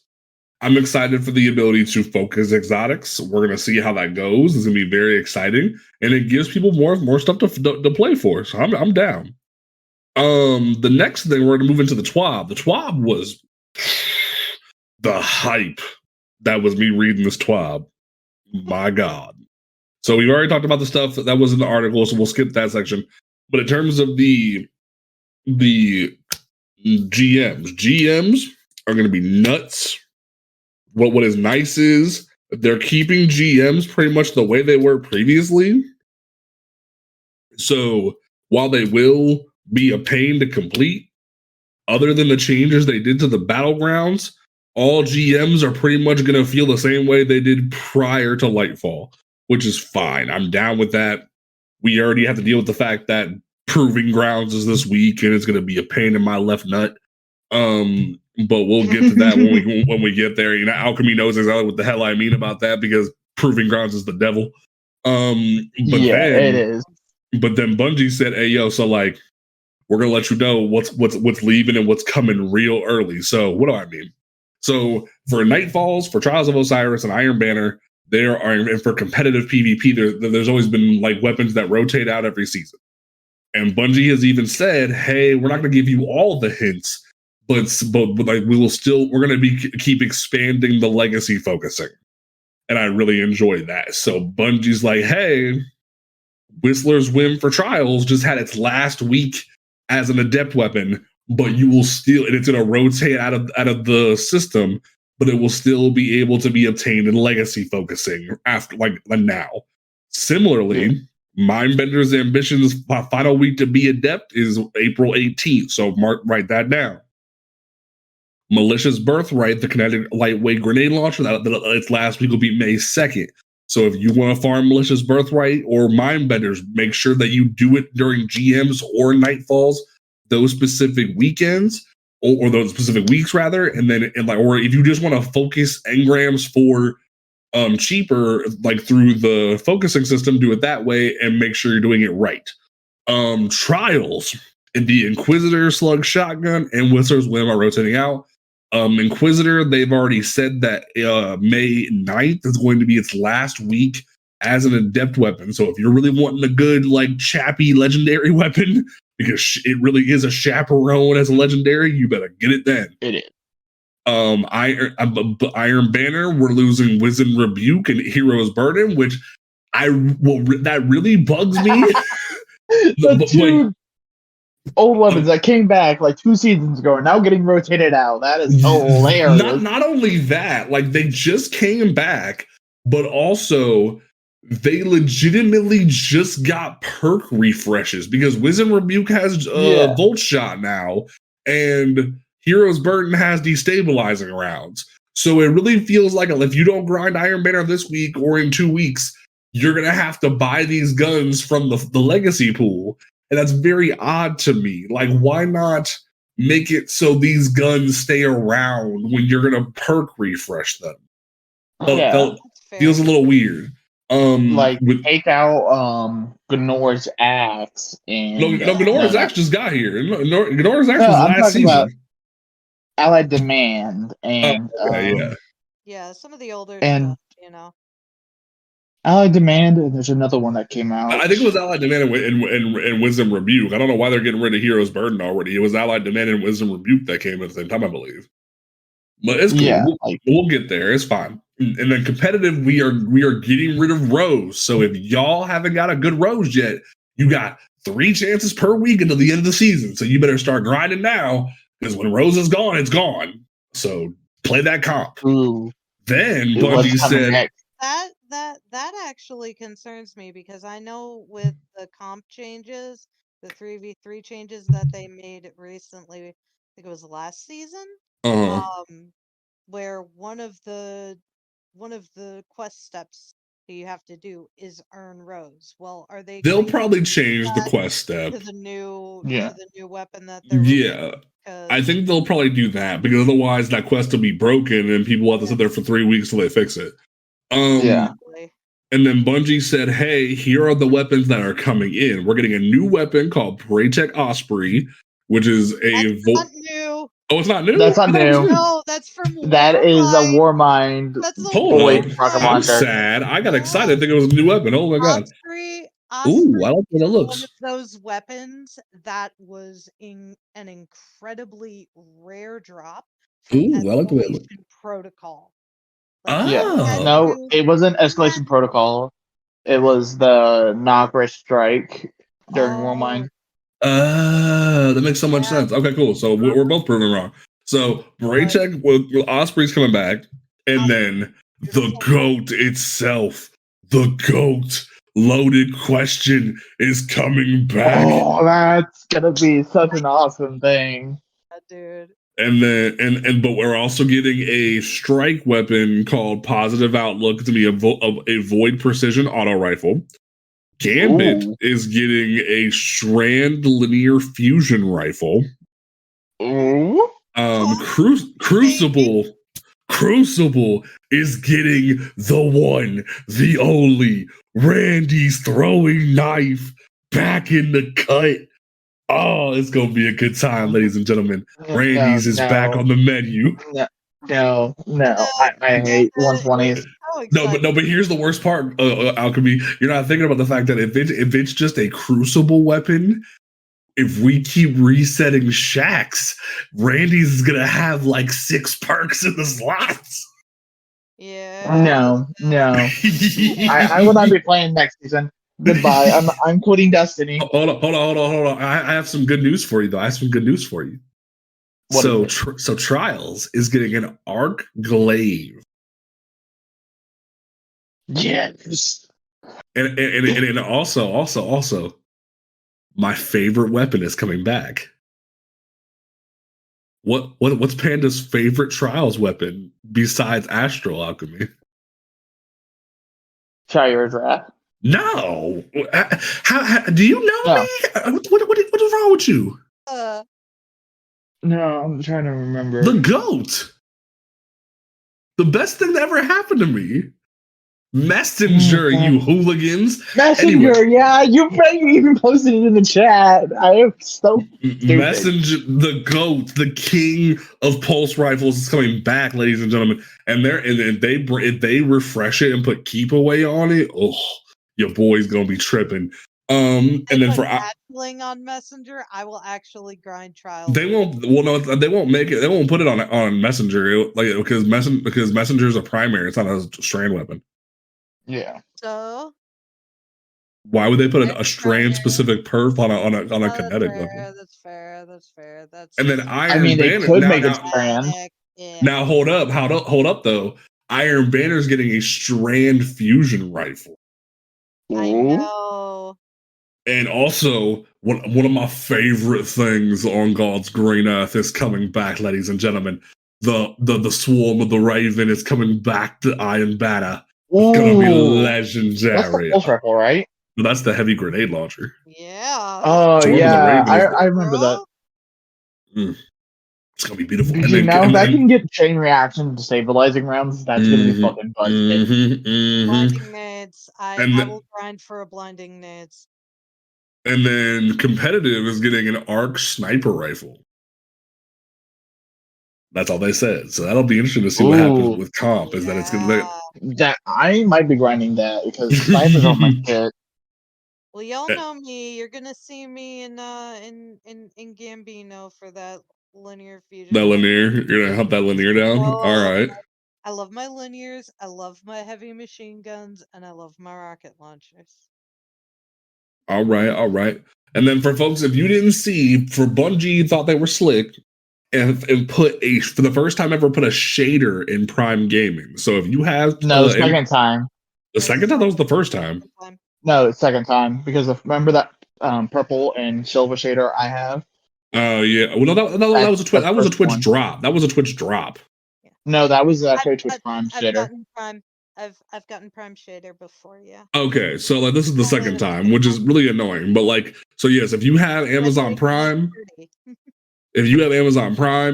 I'm excited for the ability to focus exotics. We're gonna see how that goes. It's gonna be very exciting, and it gives people more stuff to play for. So I'm down. The next thing we're gonna move into the TWAB. The TWAB was the hype. That was me reading this TWAB. My God. So we've already talked about the stuff that was in the article, so we'll skip that section. But in terms of the GMs are going to be nuts. What is nice is they're keeping GMs pretty much the way they were previously. So while they will be a pain to complete, other than the changes they did to the battlegrounds, all GMs are pretty much going to feel the same way they did prior to Lightfall, which is fine. I'm down with that. We already have to deal with the fact that Proving Grounds is this week, and it's going to be a pain in my left nut. But we'll get to that when we get there. You know, Alchemy knows exactly what the hell I mean about that because Proving Grounds is the devil. It is. But then Bungie said, "Hey, yo, so like, we're gonna let you know what's leaving and what's coming real early." So what do I mean? So for Nightfalls, for Trials of Osiris, and Iron Banner, there are, and for competitive PvP, there's always been like weapons that rotate out every season. And Bungie has even said, "Hey, we're not going to give you all the hints, but like we're going to keep expanding the legacy focusing, and I really enjoy that. So Bungie's like, hey, Whistler's Whim for Trials just had its last week as an adept weapon, but you will still, and it's going to rotate out of the system, but it will still be able to be obtained in legacy focusing after like now. Similarly, Mindbender's Ambition's final week to be adept is April 18th, so write that down. Malicious Birthright, the kinetic lightweight grenade launcher, its last week will be May 2nd. So if you want to farm Malicious Birthright or Mindbenders, make sure that you do it during GMs or Nightfalls, those specific weekends, or those specific weeks rather, or if you just want to focus engrams for cheaper, like through the focusing system, do it that way and make sure you're doing it right. Trials in the Inquisitor, Slug Shotgun, and Whistler's Whim are rotating out. Inquisitor, they've already said that May 9th is going to be its last week as an adept weapon. So if you're really wanting a good, like, chappy legendary weapon, because it really is a chaperone as a legendary, you better get it then. It is. Iron Banner, we're losing Wizened Rebuke and Hero's Burden, which that really bugs me. The two old weapons that came back like 2 seasons ago are now getting rotated out. That is hilarious. Not only that, like they just came back, but also they legitimately just got perk refreshes because Wizened Rebuke has Volt Shot now, and Hero's Burden has destabilizing rounds. So it really feels like if you don't grind Iron Banner this week or in 2 weeks, you're going to have to buy these guns from the legacy pool. And that's very odd to me. Like, why not make it so these guns stay around when you're going to perk refresh them? Feels a little weird. Take out Gnor's Axe. And, Gnor's Axe just got here. Gnor's Axe was last season. Allied Demand and some of the older and stuff, Allied Demand, and there's another one that came out. I think it was Allied Demand and Wisdom Rebuke. I don't know why they're getting rid of Hero's Burden already. It was Allied Demand and Wisdom Rebuke that came at the same time, I believe. But it's cool. Yeah, we'll get there. It's fine. And then competitive, we are getting rid of Rose. So if y'all haven't got a good Rose yet, you got 3 chances per week until the end of the season. So you better start grinding now. Because when Rose is gone, it's gone. So play that comp. Ooh. Then Bungie said that actually concerns me because I know with the comp changes, the 3v3 changes that they made recently, I think it was last season, where one of the quest steps that you have to do is earn Rose. Well, are they? They'll probably change the quest step to the new weapon that they're I think they'll probably do that because otherwise that quest will be broken and people will have to sit there for 3 weeks till they fix it. And then Bungie said, "Hey, here are the weapons that are coming in. We're getting a new weapon called Braytech Osprey, which is not new. Oh, it's not new? That's not new. No, that's from That is a Warmind. That's a I'm sad. I got excited. I think it was a new weapon. Oh my god. Osprey, ooh, I like the way that looks. One of those weapons that was in an incredibly rare drop. Ooh, I like the way it looks. Protocol. No, it wasn't Escalation Protocol. It was the Nogrish Strike during Warmind. That makes so much sense. Okay, cool. So we're both proving wrong. So Braytech with Osprey's coming back, and then the GOAT itself, the GOAT loaded question is coming back. Oh, that's gonna be such an awesome thing, dude. And then but we're also getting a strike weapon called Positive Outlook to be a void precision auto rifle. Gambit is getting a Strand linear fusion rifle. Crucible is getting the one, the only Randy's throwing knife back in the cut. Oh, it's gonna be a good time, ladies and gentlemen. Randy's is back on the menu. No, I hate 120s. No, but here's the worst part, Alchemy. You're not thinking about the fact that if it's just a crucible weapon, if we keep resetting shacks, Randy's is gonna have like 6 perks in the slots. Yeah. No. I will not be playing next season. Goodbye. I'm quitting Destiny. Hold on. I have some good news for you, though. What So is it? so Trials is getting an Arc Glaive. Yes. And also, my favorite weapon is coming back. What's Panda's favorite Trials weapon besides Astral Alchemy? Fire Draft. No. How do you know No. me? What is wrong with you? No, I'm trying to remember. The GOAT. The best thing that ever happened to me. Messenger, you hooligans. Messenger, Anyway. yeah, you even posted it in the chat. I am so stupid. Messenger, the GOAT, the king of pulse rifles is coming back, ladies and gentlemen. And if they refresh it and put keep away on it, oh, your boy's gonna be tripping. And then for battling on Messenger, I will actually grind Trials. they won't. Well, no, they won't make it. They won't put it on Messenger, because Messenger is a primary. It's not a strand weapon. Yeah. So why would they put a strand specific perf on a kinetic fair, weapon? That's fair. And then Iron I mean, Banner, they could make it strand. Yeah. Now hold up though. Iron Banner's getting a strand fusion rifle. I know. And also, one of my favorite things on God's green earth is coming back, ladies and gentlemen. The Swarm of the Raven is coming back to Iron Banner. It's gonna be legendary. That's the pulse rifle, right? That's the heavy grenade launcher. Yeah. Oh, Swarm of the yeah. Raven I remember that. It's gonna be beautiful. Did you know that can get chain reaction destabilizing rounds? That's gonna be fucking busted. Blinding nades. I will grind for a blinding nades. And then competitive is getting an arc sniper rifle. That's all they said. So that'll be interesting to see what happens with comp. Is that it's gonna that I might be grinding that because snipers are my shit. Well, y'all know me. You're gonna see me in Gambino for that linear fusion. That linear, you're gonna hunt that linear down. Oh, all right. I love my linears. I love my heavy machine guns, and I love my rocket launchers. All right. And then for folks, if you didn't see, for Bungie thought they were slick and put for the first time ever put a shader in Prime Gaming. So if you have the second time. The second time? That was the first time. No, it's second time because remember that purple and silver shader I have. Oh yeah. Well, no, that was a Twitch. That was a Twitch drop. That was a Twitch drop. Yeah. No, that was actually Twitch Prime shader. I've gotten Prime shader before, yeah. Okay, so this is the second time, which is really annoying. But so yes, if you have Amazon Prime,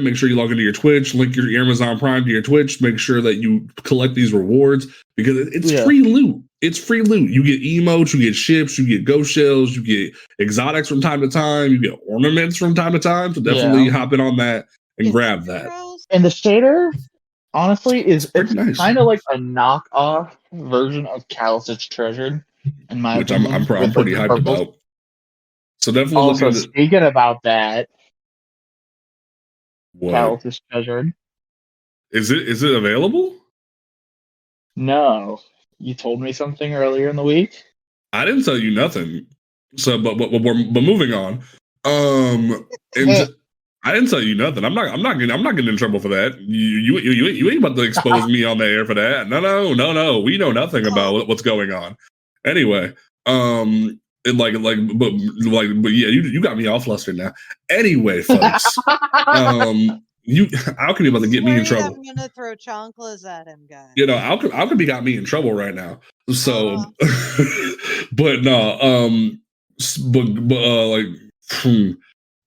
make sure you log into your Twitch, link your Amazon Prime to your Twitch, make sure that you collect these rewards because it's free loot. It's free loot. You get emotes, you get ships, you get ghost shells, you get exotics from time to time, you get ornaments from time to time. So definitely hop in on that and grab that. And the shader, honestly, it's nice. Kind of like a knockoff version of Callus's Treasured, in my opinion. I'm pretty hyped about. So definitely. Also, speaking about that, Callus's Treasured. Is it available? No, you told me something earlier in the week. I didn't tell you nothing. So, but moving on. I didn't tell you nothing. I'm not getting in trouble for that. You ain't about to expose me on the air for that. No. We know nothing about what's going on. Anyway, but yeah, you got me all flustered now. Anyway, folks, Alchemy about to get me in trouble. I'm gonna throw chanclas at him, guys. Alchemy got me in trouble right now. So, but no,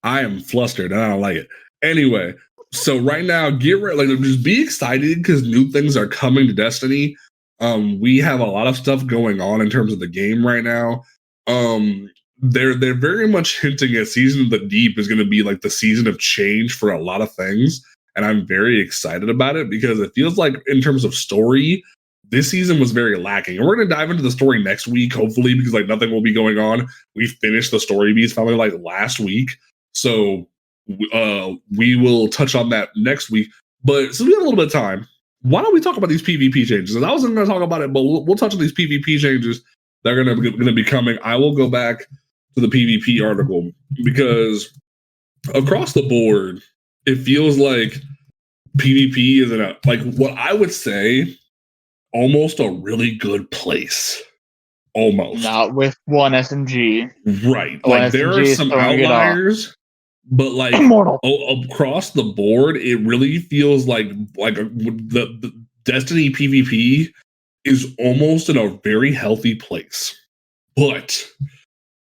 I am flustered and I don't like it. Anyway, so right now, get ready. Just be excited because new things are coming to Destiny. We have a lot of stuff going on in terms of the game right now. They're very much hinting at Season of the Deep is going to be like the season of change for a lot of things, and I'm very excited about it because it feels like in terms of story, this season was very lacking. And we're going to dive into the story next week, hopefully, because like nothing will be going on. We finished the story beats finally like last week. So we will touch on that next week. But since we have a little bit of time, why don't we talk about these PvP changes? And I wasn't going to talk about it, but we'll touch on these PvP changes that are going to be coming. I will go back to the PvP article because across the board, it feels like PvP is in a, like what I would say, almost a really good place. Almost. Not with one SMG. Right. Like there are some outliers, but like across the board, it really feels like the Destiny PvP is almost in a very healthy place. But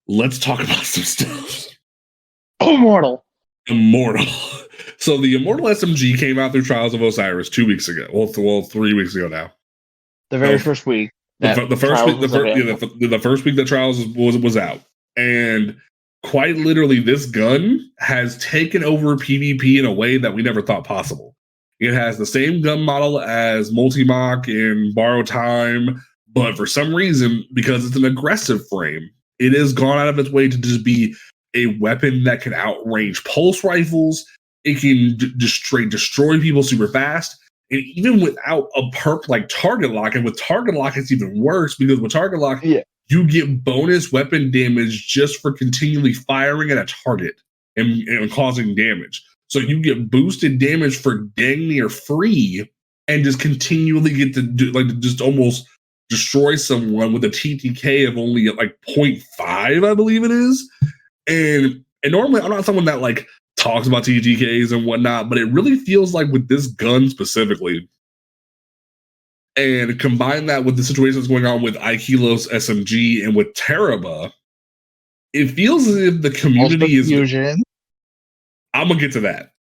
let's talk about some stuff. Immortal. So the Immortal SMG came out through Trials of Osiris 2 weeks ago. Well, 3 weeks ago now. The very first week. The first week that Trials was out. And quite literally, this gun has taken over PvP in a way that we never thought possible. It has the same gun model as Multi-Mach and Borrow Time, but for some reason, because it's an aggressive frame, it has gone out of its way to just be a weapon that can outrange pulse rifles. It can destroy people super fast. And even without a perk like Target Lock, and with Target Lock, it's even worse because with Target Lock, you get bonus weapon damage just for continually firing at a target and causing damage. So you get boosted damage for dang near free and just continually get to do, like, just almost destroy someone with a TTK of only like 0.5, I believe it is. And normally I'm not someone that like talks about TTKs and whatnot, but it really feels like with this gun specifically, and combine that with the situation that's going on with Aikilos SMG and with Teraba, it feels as if the community is... I'm going to get to that.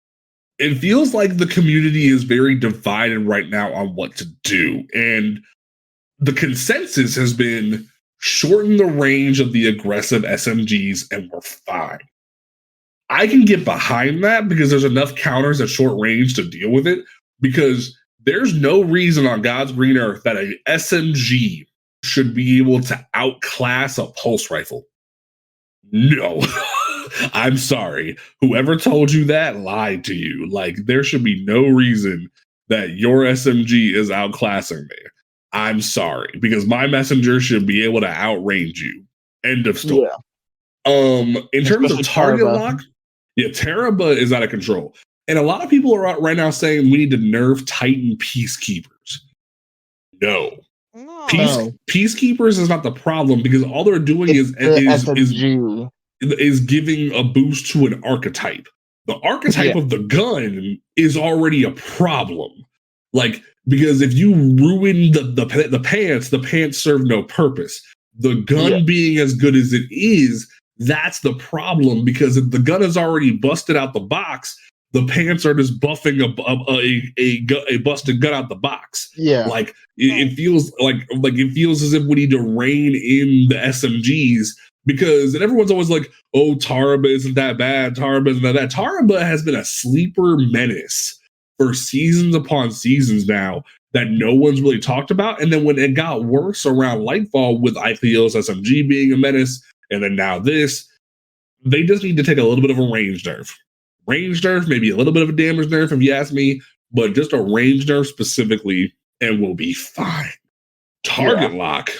It feels like the community is very divided right now on what to do. And the consensus has been shorten the range of the aggressive SMGs and we're fine. I can get behind that because there's enough counters at short range to deal with it, because there's no reason on God's green earth that a SMG should be able to outclass a pulse rifle. No. I'm sorry. Whoever told you that lied to you. Like, there should be no reason that your SMG is outclassing me. I'm sorry, because my messenger should be able to outrange you. End of story. In terms of target lock, Teraba is out of control. And a lot of people are out right now saying we need to nerf Titan Peacekeepers. No. Peacekeepers is not the problem, because all they're doing is giving a boost to an archetype. The archetype of the gun is already a problem. Like, because if you ruin the pants serve no purpose. The gun being as good as it is, that's the problem, because if the gun is already busted out the box, the pants are just buffing a busted gun out the box. Like it feels as if we need to rein in the SMGs, because everyone's always like, oh, Taraba isn't that bad. Taraba isn't that bad. Taraba has been a sleeper menace for seasons upon seasons now that no one's really talked about. And then when it got worse around Lightfall with Aikilos SMG being a menace, and then now this, they just need to take a little bit of a range nerf. Range nerf, maybe a little bit of a damage nerf if you ask me, but just a range nerf specifically, and we'll be fine. Target lock,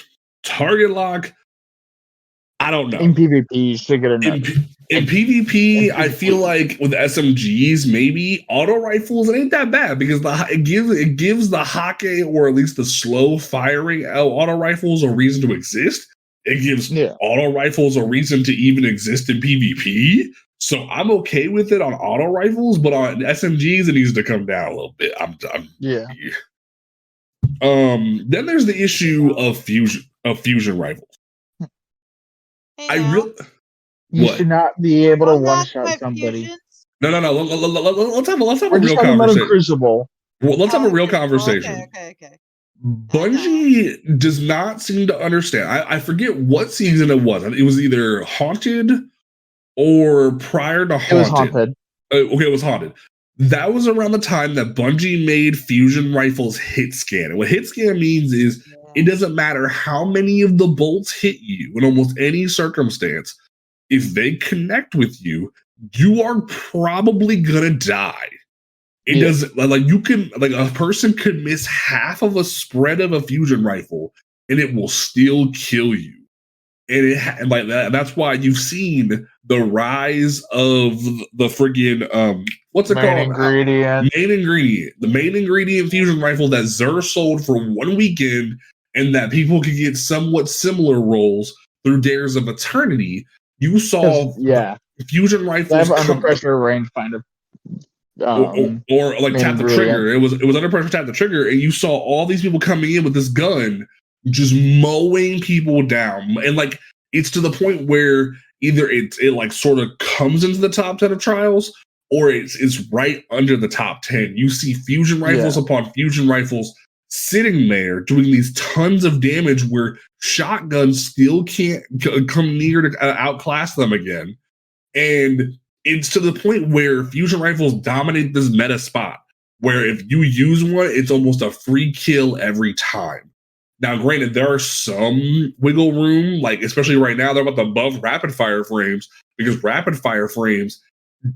I don't know. In PvP, you should get enough. In PvP, I feel like with SMGs, maybe auto rifles, it ain't that bad, because it gives the Hake, or at least the slow firing auto rifles, a reason to exist. It gives auto rifles a reason to even exist in PvP. So I'm okay with it on auto rifles, but on SMGs, it needs to come down a little bit. Then there's the issue of fusion rifles. You should not be able to one-shot somebody. No. Let's have a real conversation. Crucible. Well, let's have a real conversation. Okay. Bungie does not seem to understand. I forget what season it was. It was either Haunted or prior to Haunted. It was Haunted. Okay, it was Haunted. that was around the time that Bungie made fusion rifles hit scan. And what hit scan means is it doesn't matter how many of the bolts hit you in almost any circumstance. If they connect with you, you are probably gonna die. It doesn't like you can like a person could miss half of a spread of a fusion rifle and it will still kill you. And like that's why you've seen the rise of the friggin' what's it main called? Ingredient. The main ingredient fusion rifle that Xur sold for one weekend, and that people could get somewhat similar rolls through Dares of Eternity. You saw fusion rifles under pressure rangefinder. Or like tap the trigger. It was under pressure, tap the trigger, and you saw all these people coming in with this gun, just mowing people down. And like it's to the point where either it like sort of comes into the top 10 of trials, or it's right under the top 10. You see fusion rifles upon fusion rifles sitting there doing these tons of damage where shotguns still can't come near to outclass them again. And it's to the point where fusion rifles dominate this meta spot, where if you use one, it's almost a free kill every time. Now, granted, there are some wiggle room, like especially right now, they're about to buff rapid fire frames, because rapid fire frames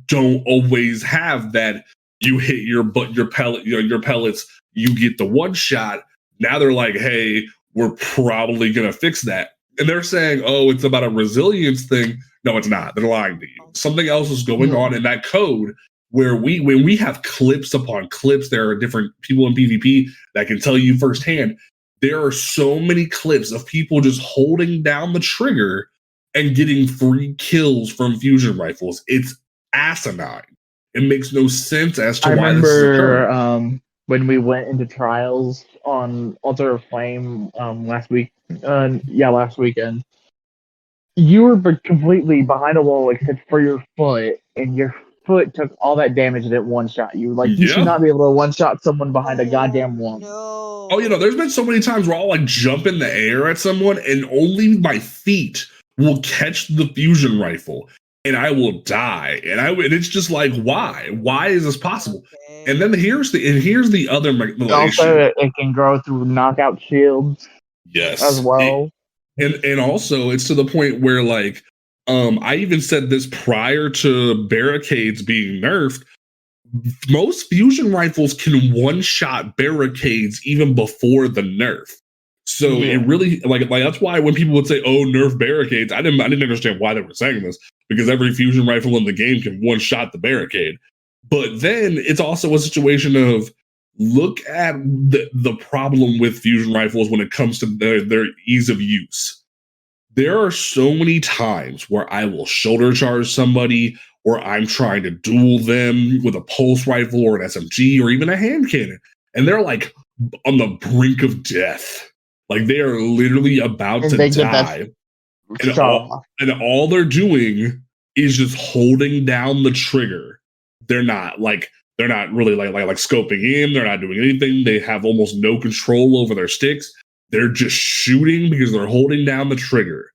don't always have that. You hit your pellets, you get the one shot. Now they're like, hey, we're probably gonna fix that. And they're saying, oh, it's about a resilience thing. No, it's not. They're lying to you. Something else is going on in that code where when we have clips upon clips, there are different people in PvP that can tell you firsthand. There are so many clips of people just holding down the trigger and getting free kills from fusion rifles. It's asinine. It makes no sense as to why this is occurring. When we went into trials on Altar of Flame last weekend, you were completely behind a wall except for your foot, and your foot took all that damage and it one-shot you. Like, you should not be able to one-shot someone behind a goddamn wall. No. Oh, there's been so many times where I'll like jump in the air at someone and only my feet will catch the fusion rifle and I will die. And it's just like, why? Why is this possible? Okay. And then here's the other also, it can grow through knockout shields. Yes. As well. And also it's to the point where like I even said this prior to barricades being nerfed. Most fusion rifles can one-shot barricades even before the nerf. So it really like that's why when people would say, "Oh, nerf barricades," I didn't understand why they were saying this, because every fusion rifle in the game can one-shot the barricade. But then it's also a situation of look at the problem with fusion rifles when it comes to their ease of use. There are so many times where I will shoulder charge somebody, or I'm trying to duel them with a pulse rifle or an SMG or even a hand cannon, and they're like on the brink of death. Like they are literally about to die. And all they're doing is just holding down the trigger. They're not really like scoping in. They're not doing anything. They have almost no control over their sticks. They're just shooting because they're holding down the trigger.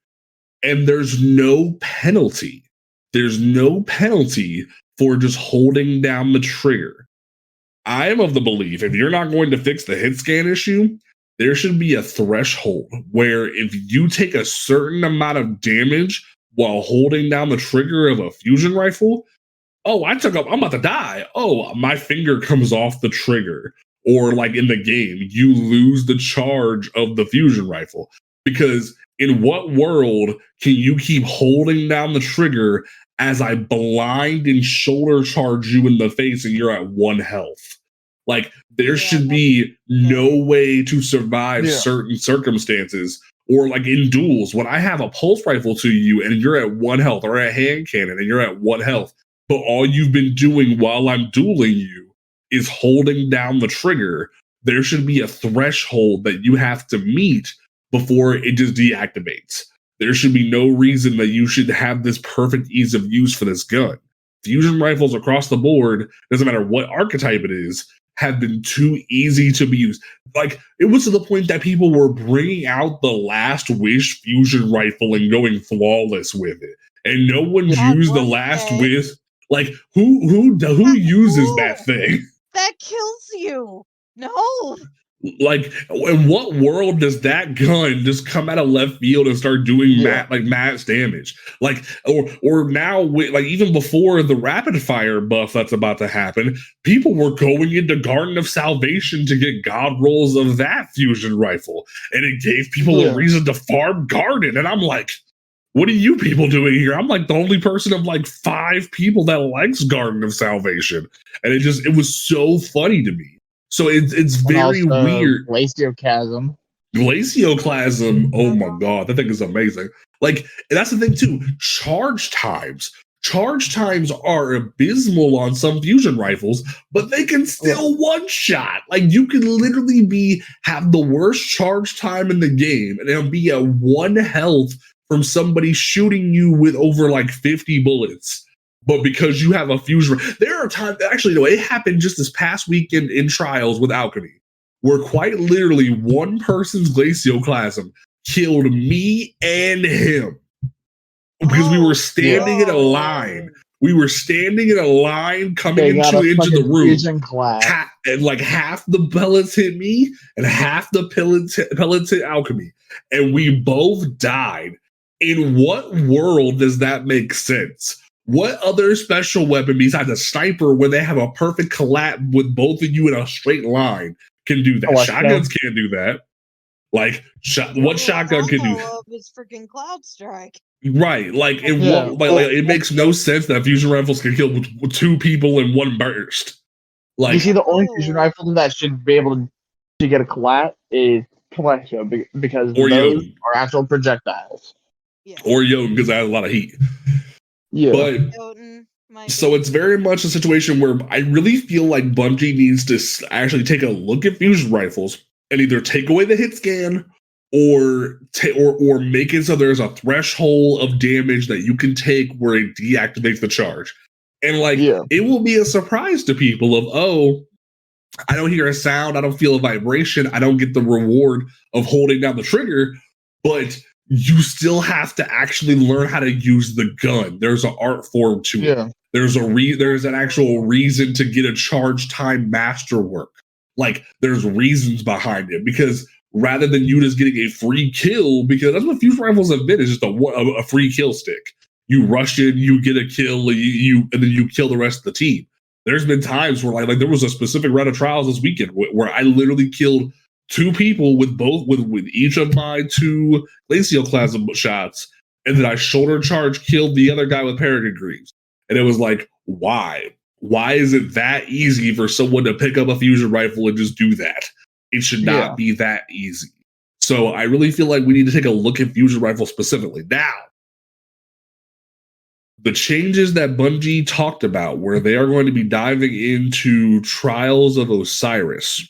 And there's no penalty. There's no penalty for just holding down the trigger. I am of the belief if you're not going to fix the hit scan issue, there should be a threshold where if you take a certain amount of damage while holding down the trigger of a fusion rifle, I'm about to die. Oh, my finger comes off the trigger. Or like in the game, you lose the charge of the fusion rifle. Because in what world can you keep holding down the trigger as I blind and shoulder charge you in the face and you're at 1 health? Like, there should be no way to survive certain circumstances. Or like in duels, when I have a pulse rifle to you and you're at 1 health, or a hand cannon and you're at 1 health, but all you've been doing while I'm dueling you is holding down the trigger, there should be a threshold that you have to meet before it just deactivates. There should be no reason that you should have this perfect ease of use for this gun. Fusion rifles across the board, doesn't matter what archetype it is, have been too easy to be used. Like, it was to the point that people were bringing out the Last Wish fusion rifle and going flawless with it. And no one's used the Last Wish. Like who uses that thing? That kills you. No. Like, in what world does that gun just come out of left field and start doing mass damage? Like, or now, like even before the rapid fire buff that's about to happen, people were going into Garden of Salvation to get god rolls of that fusion rifle, and it gave people a reason to farm Garden. And I'm like, what are you people doing here? I'm like the only person of like 5 people that likes Garden of Salvation, and it was so funny to me. So it's very weird. Glacioclasm. Oh my god, that thing is amazing. Like, that's the thing too. Charge times are abysmal on some fusion rifles, but they can still one shot. Like, you can literally have the worst charge time in the game, and it'll be at 1 health from somebody shooting you with over like 50 bullets. But because you have a fusion, there are times, actually, no, it happened just this past weekend in Trials with Alchemy, where quite literally one person's Glacioclasm killed me and him. Because we were standing in a line. We were standing in a line coming into the room. And like half the pellets hit me and half the pellets hit Alchemy. And we both died. In what world does that make sense? What other special weapon besides a sniper where they have a perfect collab with both of you in a straight line can do that? Shotguns can't do that. Like, what shotgun can do that? Is freaking Cloud Strike. Right. Like, it makes no sense that fusion rifles can kill with 2 people in one burst. Like, you see, the only fusion rifle that should be able to get a collat is Telesho, because those are actual projectiles. Yeah. Or Jotun, because that has a lot of heat. Yeah. But so it's very much a situation where I really feel like Bungie needs to actually take a look at fusion rifles and either take away the hit scan or make it so there's a threshold of damage that you can take where it deactivates the charge. And it will be a surprise to people of, I don't hear a sound, I don't feel a vibration, I don't get the reward of holding down the trigger, but you still have to actually learn how to use the gun. There's an art form to it. There's an actual reason to get a charge time masterwork. Like, there's reasons behind it, because rather than you just getting a free kill, because that's what fusion rifles have been, is just a free kill stick. You rush in, you get a kill, and then you kill the rest of the team. There's been times where like there was a specific round of trials this weekend where I literally killed 2 people with each of my 2 Glacioclasm shots, and then I shoulder charge killed the other guy with Paragon Greaves. And it was like, why? Why is it that easy for someone to pick up a fusion rifle and just do that? It should not be that easy. So I really feel like we need to take a look at fusion rifles specifically. Now, the changes that Bungie talked about, where they are going to be diving into Trials of Osiris,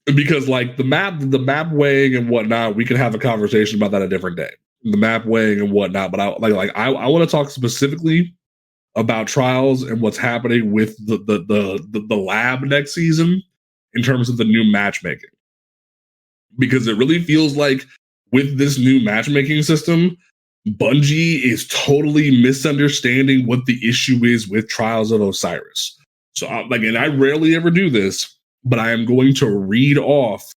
because like the map weighing and whatnot, we can have a conversation about that a different day. The map weighing and whatnot, but I want to talk specifically about Trials and what's happening with the lab next season in terms of the new matchmaking, because it really feels like with this new matchmaking system, Bungie is totally misunderstanding what the issue is with Trials of Osiris. So and I rarely ever do this, but I am going to read off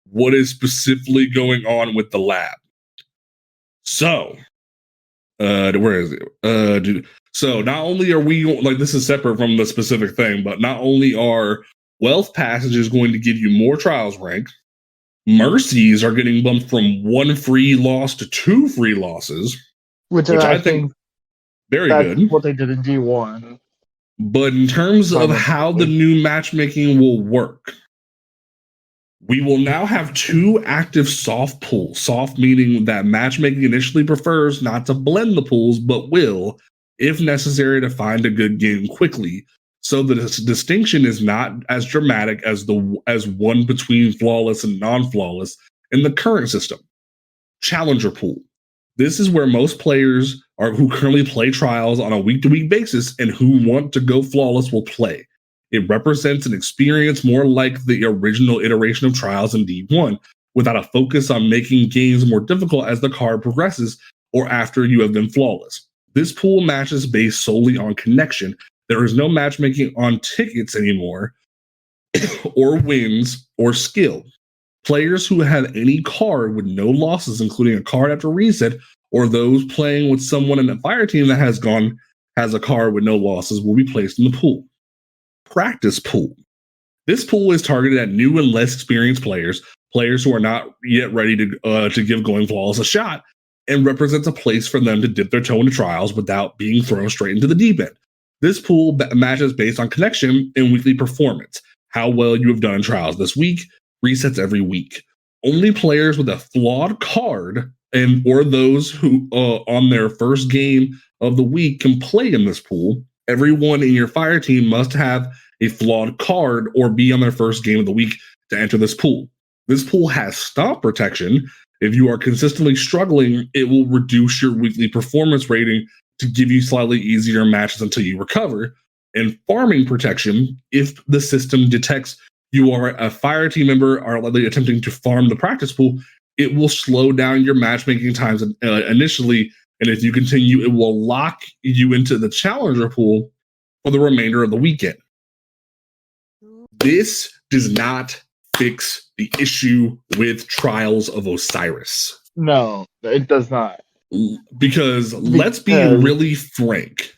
what is specifically going on with the lab. So, where is it? So not only are we, like, this is separate from the specific thing, but not only are Wealth Passages going to give you more Trials rank, Mercies are getting bumped from 1 free loss to 2 free losses, which I think very good. What they did in G1. But in terms of how the new matchmaking will work, we will now have 2 active soft pools. Soft meaning that matchmaking initially prefers not to blend the pools, but will, if necessary, to find a good game quickly. So the distinction is not as dramatic as one between flawless and non-flawless in the current system. Challenger pool. This is where most players who currently play Trials on a week-to-week basis and who want to go flawless will play. It represents an experience more like the original iteration of Trials in D1, without a focus on making games more difficult as the card progresses or after you have been flawless. This pool matches based solely on connection. There is no matchmaking on tickets anymore, or wins, or skill. Players who have any card with no losses, including a card after reset, or those playing with someone in the fire team that has a card with no losses, will be placed in the pool. Practice pool. This pool is targeted at new and less experienced players who are not yet ready to give Going Flawless a shot, and represents a place for them to dip their toe into trials without being thrown straight into the deep end. This pool matches based on connection and weekly performance, how well you have done in trials this week, resets every week. Only players with a flawed card or those who on their first game of the week can play in this pool. Everyone in your fire team must have a flawed card or be on their first game of the week to enter this pool. This pool has stomp protection. If you are consistently struggling, it will reduce your weekly performance rating to give you slightly easier matches until you recover. And farming protection, if the system detects you are a fire team member are likely attempting to farm the practice pool, it will slow down your matchmaking times initially. And if you continue, it will lock you into the challenger pool for the remainder of the weekend. This does not fix the issue with Trials of Osiris. No, it does not. Because let's be really frank.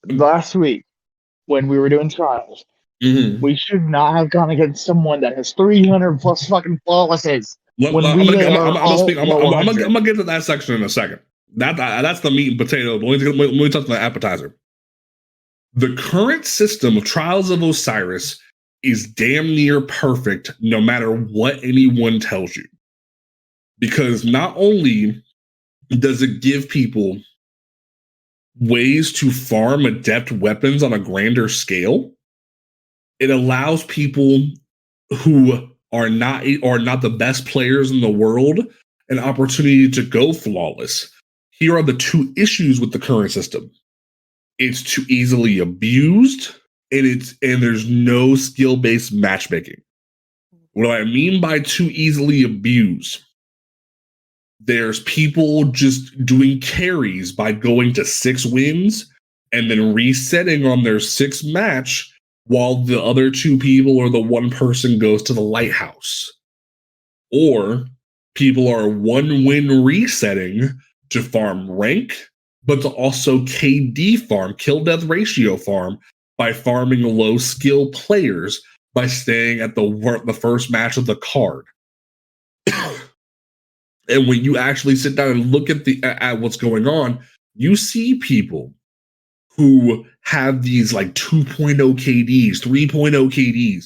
Last week, when we were doing trials, we should not have gone against someone that has 300 plus fucking flawlesses. I'm gonna get to that section in a second. That's the meat and potato. But let me touch on the appetizer. The current system of Trials of Osiris is damn near perfect, no matter what anyone tells you. Because not only does it give people ways to farm adept weapons on a grander scale, it allows people who are not the best players in the world an opportunity to go flawless. Here are the two issues with the current system. It's too easily abused, and there's no skill-based matchmaking. What do I mean by too easily abused? There's people just doing carries by going to 6 wins and then resetting on their 6th match while the other 2 people or the one person goes to the lighthouse. Or people are 1 win resetting to farm rank, but to also KD farm, kill death ratio farm, by farming low skill players by staying at the first match of the card. And when you actually sit down and look at what's going on, you see people who have these like 2.0 KDs, 3.0 KDs,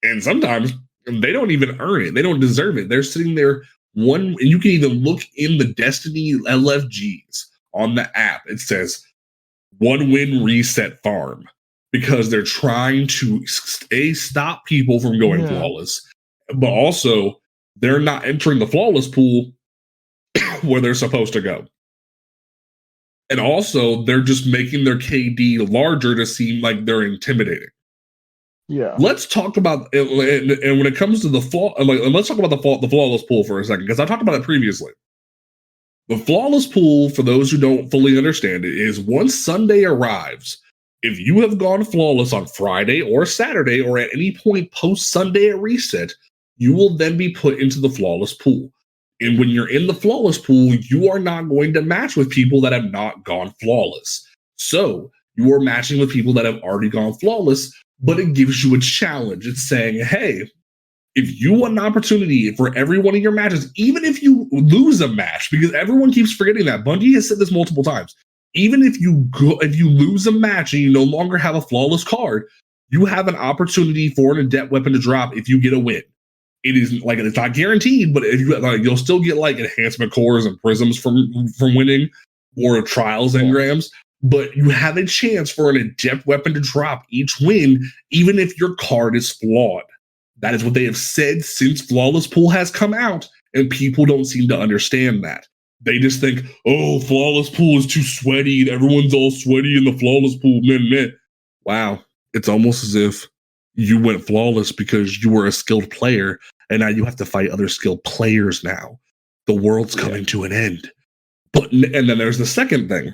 and sometimes they don't even earn it. They don't deserve it. They're sitting there and you can even look in the Destiny LFGs on the app. It says 1 win reset farm because they're trying to stop people from going flawless, but also they're not entering the flawless pool where they're supposed to go. And also, they're just making their KD larger to seem like they're intimidating. Yeah. Let's talk about and when it comes to let's talk about the flawless pool for a second, because I talked about it previously. The flawless pool, for those who don't fully understand it, is once Sunday arrives, if you have gone flawless on Friday or Saturday or at any point post Sunday at reset, you will then be put into the flawless pool. And when you're in the flawless pool, you are not going to match with people that have not gone flawless. So you are matching with people that have already gone flawless, but it gives you a challenge. It's saying, hey, if you want an opportunity for every one of your matches, even if you lose a match, because everyone keeps forgetting that. Bungie has said this multiple times. Even if you lose a match and you no longer have a flawless card, you have an opportunity for an adept weapon to drop if you get a win. It is like it's not guaranteed, but if you you'll still get like enhancement cores and prisms from winning or trials engrams. But you have a chance for an adept weapon to drop each win, even if your card is flawed. That is what they have said since Flawless Pool has come out, and people don't seem to understand that. They just think, oh, Flawless Pool is too sweaty, and everyone's all sweaty in the Flawless Pool. Meh. Wow, it's almost as if you went flawless because you were a skilled player, and now you have to fight other skilled players now. The world's coming to an end. And then there's the second thing.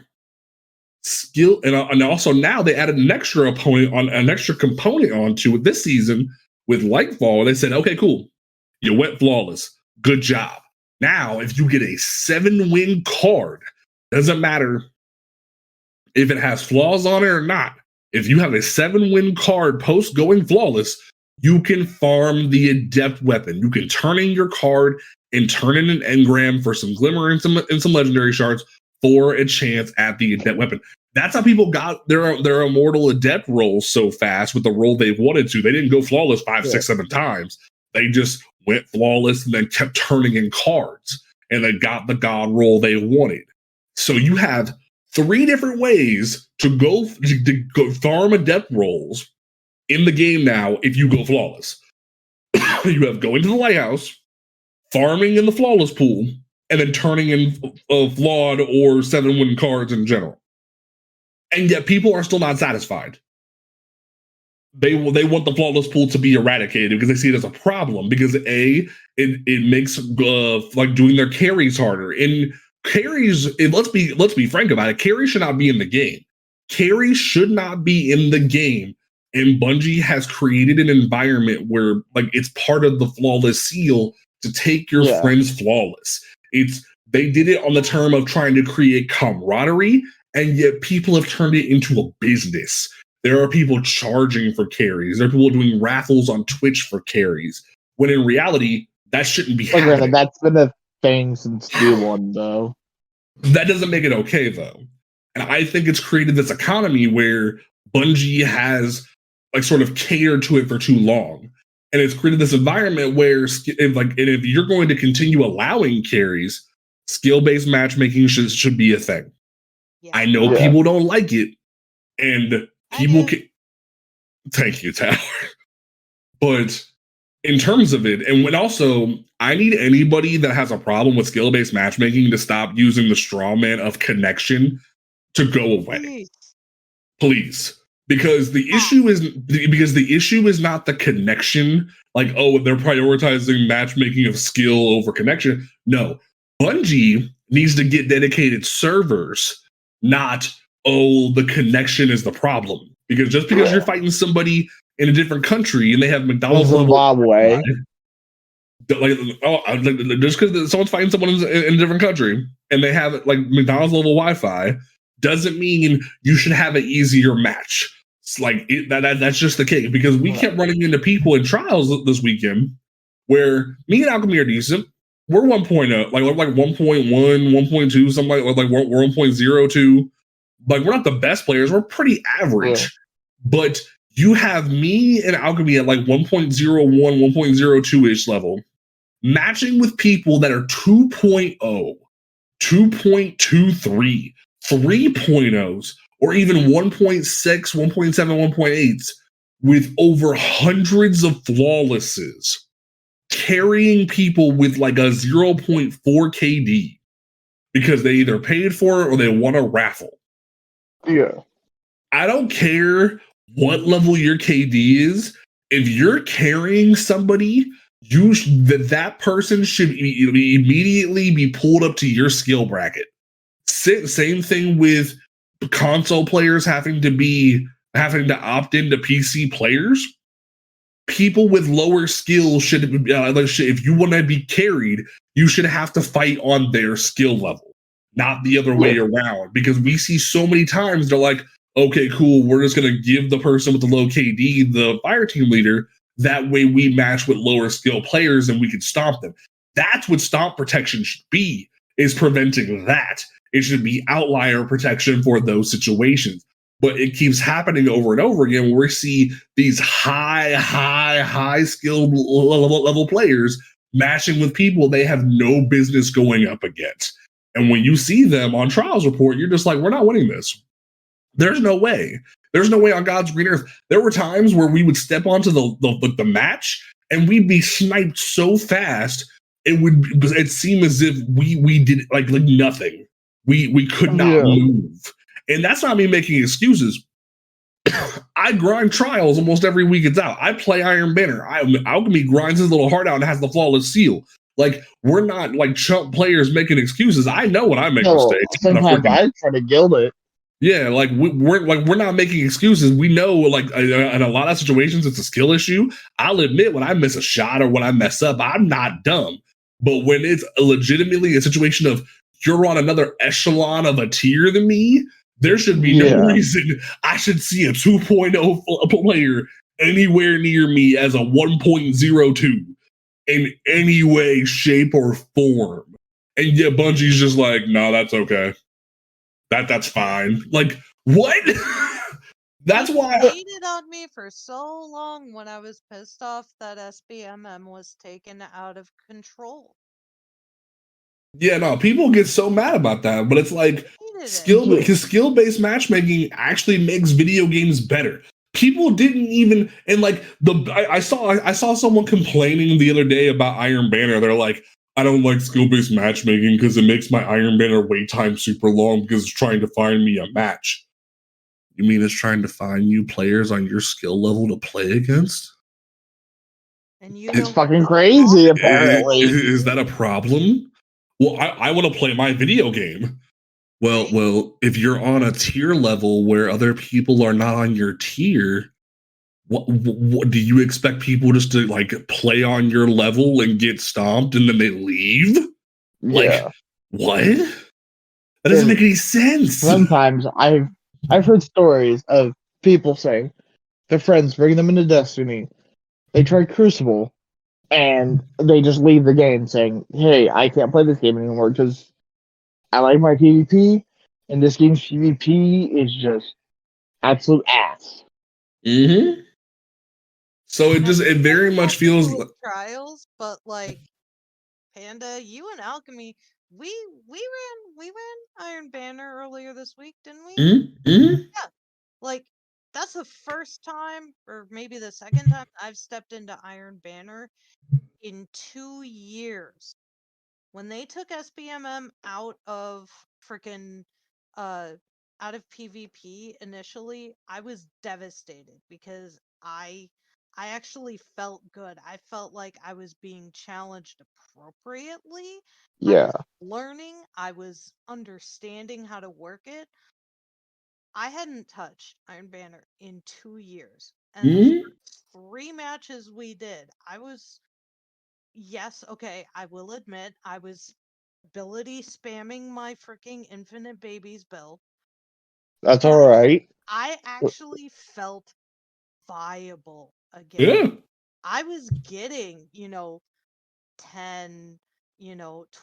Skill, and also now they added an extra component onto it this season with Lightfall. They said, okay, cool. You went flawless. Good job. Now, if you get a 7-win card, doesn't matter if it has flaws on it or not. If you have a 7-win card post going flawless, you can farm the adept weapon. You can turn in your card and turn in an engram for some glimmer and some legendary shards for a chance at the adept weapon. That's how people got their immortal adept rolls so fast with the roll they wanted to. They didn't go flawless 5, 6, 7 times. They just went flawless and then kept turning in cards, and they got the god roll they wanted. So you have 3 different ways to go farm adept rolls in the game now if you go flawless. You have going to the lighthouse, farming in the flawless pool, and then turning in flawed or 7-win cards in general. And yet people are still not satisfied. They want the flawless pool to be eradicated because they see it as a problem. Because it makes like doing their carries harder. And carries, let's be frank about it. Carries should not be in the game. Carries should not be in the game. And Bungie has created an environment where like it's part of the flawless seal to take your friends flawless. They did it on the term of trying to create camaraderie, and yet people have turned it into a business. There are people charging for carries. There are people doing raffles on Twitch for carries. When in reality, that shouldn't be happening. That's been a thing since day one, though. That doesn't make it okay, though. And I think it's created this economy where Bungie has like sort of catered to it for too long. And it's created this environment where if you're going to continue allowing carries, skill-based matchmaking should be a thing. Yeah. I know people don't like it, and people can. Thank you, Tower. But in terms of it, and when also, I need anybody that has a problem with skill-based matchmaking to stop using the straw man of connection to go away. Please. Because the issue is not the connection, like, oh, they're prioritizing matchmaking of skill over connection. No. Bungie needs to get dedicated servers, not, oh, the connection is the problem. Because just because you're fighting somebody in a different country and they have McDonald's Zimbabwe, just because someone's fighting someone in a different country and they have like McDonald's level Wi-Fi doesn't mean you should have an easier match. It's like that's just the case, because we kept running into people in trials this weekend where me and Alchemy are decent. We're 1.0, like 1.1, 1.2, something like we're 1.02. Like, we're not the best players. We're pretty average. Yeah. But you have me and Alchemy at like 1.01, 1.02-ish level, matching with people that are 2.0, 2.23, 3.0s, or even 1.6, 1.7, 1.8s, with over hundreds of flawlesses, carrying people with like a 0.4 KD because they either paid for it or they won a raffle. Yeah. I don't care what level your KD is. If you're carrying somebody, that person should immediately be pulled up to your skill bracket. Same thing with console players having to opt into PC players. People with lower skills should, if you want to be carried, you should have to fight on their skill level, not the other way around. Because we see so many times they're like, okay, cool, we're just going to give the person with the low KD the fire team leader. That way we match with lower skill players and we can stomp them. That's what stomp protection should be, is preventing that. It should be outlier protection for those situations. But it keeps happening over and over again where we see these high skilled level players matching with people they have no business going up against. And when you see them on Trials Report, you're just like, we're not winning this. There's no way. There's no way on God's green earth. There were times where we would step onto the match and we'd be sniped so fast it seemed as if we did like nothing. We could not move. And that's not me making excuses. I grind Trials almost every week it's out. I play Iron Banner. Alchemy grinds his little heart out and has the flawless seal. Like, we're not like chump players making excuses. I know when I make mistakes. Sometimes I try to gild it. Yeah, like we're not making excuses. We know, like, in a lot of situations, it's a skill issue. I'll admit when I miss a shot or when I mess up, I'm not dumb. But when it's legitimately a situation of you're on another echelon of a tier than me, there should be no reason I should see a 2.0 player anywhere near me as a 1.02 in any way, shape, or form. And yet Bungie's just like, no, that's okay. That's fine. Like, what? That's why They hated on me for so long when I was pissed off that SBMM was taken out of control. Yeah, no, people get so mad about that, but it's like skill-based matchmaking actually makes video games better. People didn't even, and like I saw someone complaining the other day about Iron Banner. They're like, I don't like skill-based matchmaking because it makes my Iron Banner wait time super long because it's trying to find me a match. You mean it's trying to find you players on your skill level to play against? And it's fucking crazy, apparently. Is that a problem? Well, I want to play my video game. Well, if you're on a tier level where other people are not on your tier, what do you expect people just to like play on your level and get stomped and then they leave? Like, what? That doesn't make any sense. Sometimes I've heard stories of people saying their friends bring them into Destiny. They try Crucible and they just leave the game saying, "Hey, I can't play this game anymore because I like my PvP, and this game's PvP is just absolute ass." Mm-hmm. So it very much feels like trials, but like Panda, you and Alchemy, we ran Iron Banner earlier this week, didn't we? Mm-hmm. Yeah, like that's the first time, or maybe the second time I've stepped into Iron Banner in 2 years. When they took SBMM out of freaking out of PvP initially, I was devastated because I actually felt good. I felt like I was being challenged appropriately. Yeah. I was learning, I was understanding how to work it. I hadn't touched Iron Banner in 2 years. And the first 3 matches we did, I was okay, I will admit I was ability spamming my freaking Infinite Babies build. That's all right. I actually felt viable again. Yeah. I was getting, 10,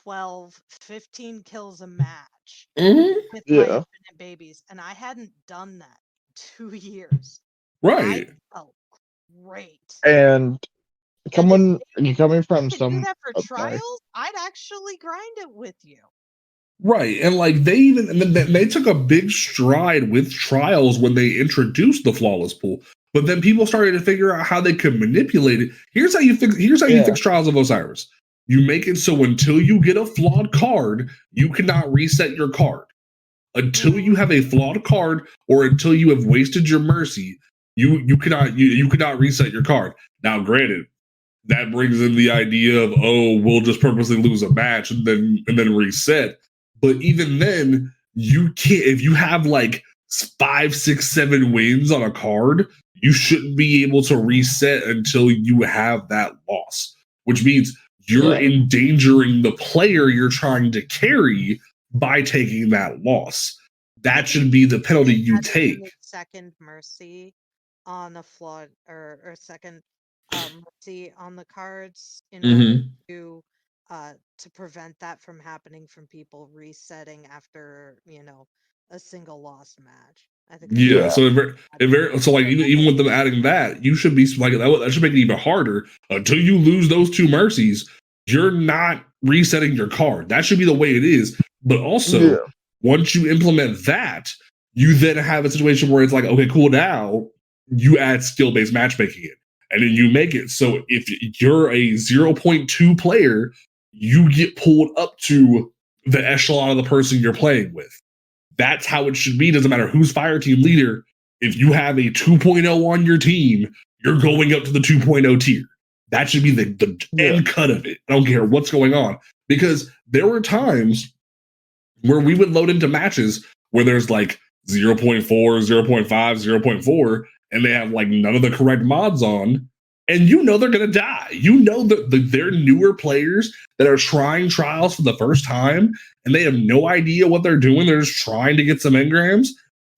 12, 15 kills a match with my Infinite Babies, and I hadn't done that in 2 years. Right. I felt great. And coming from to do that for sorry. trials, I'd actually grind it with you. Right. And like they took a big stride with trials when they introduced the flawless pool. But then people started to figure out how they could manipulate it. Here's how you fix Trials of Osiris. You make it so until you get a flawed card, you cannot reset your card. Until you have a flawed card or until you have wasted your mercy, you cannot reset your card. Now, granted, that brings in the idea of, we'll just purposely lose a match and then reset. But even then, you can't, if you have like 5, 6, 7 wins on a card, you shouldn't be able to reset until you have that loss, which means you're endangering the player you're trying to carry by taking that loss. That should be the penalty you take. Second mercy on a flawed or second mercy on the cards in order to prevent that from happening from people resetting after a single lost match. I think. So like even with them adding that, you should be like that should make it even harder. Until you lose those 2 mercies, you're not resetting your card. That should be the way it is. But also, once you implement that, you then have a situation where it's like, okay, cool, now you add skill-based matchmaking in. And then you make it so if you're a 0.2 player, you get pulled up to the echelon of the person you're playing with. That's how it should be. Doesn't matter who's fire team leader. If you have a 2.0 on your team, you're going up to the 2.0 tier. That should be the end cut of it. I don't care what's going on. Because there were times where we would load into matches where there's like 0.4, 0.5, 0.4, and they have like none of the correct mods on. And you know they're going to die. You know that they're newer players that are trying trials for the first time, and they have no idea what they're doing. They're just trying to get some engrams.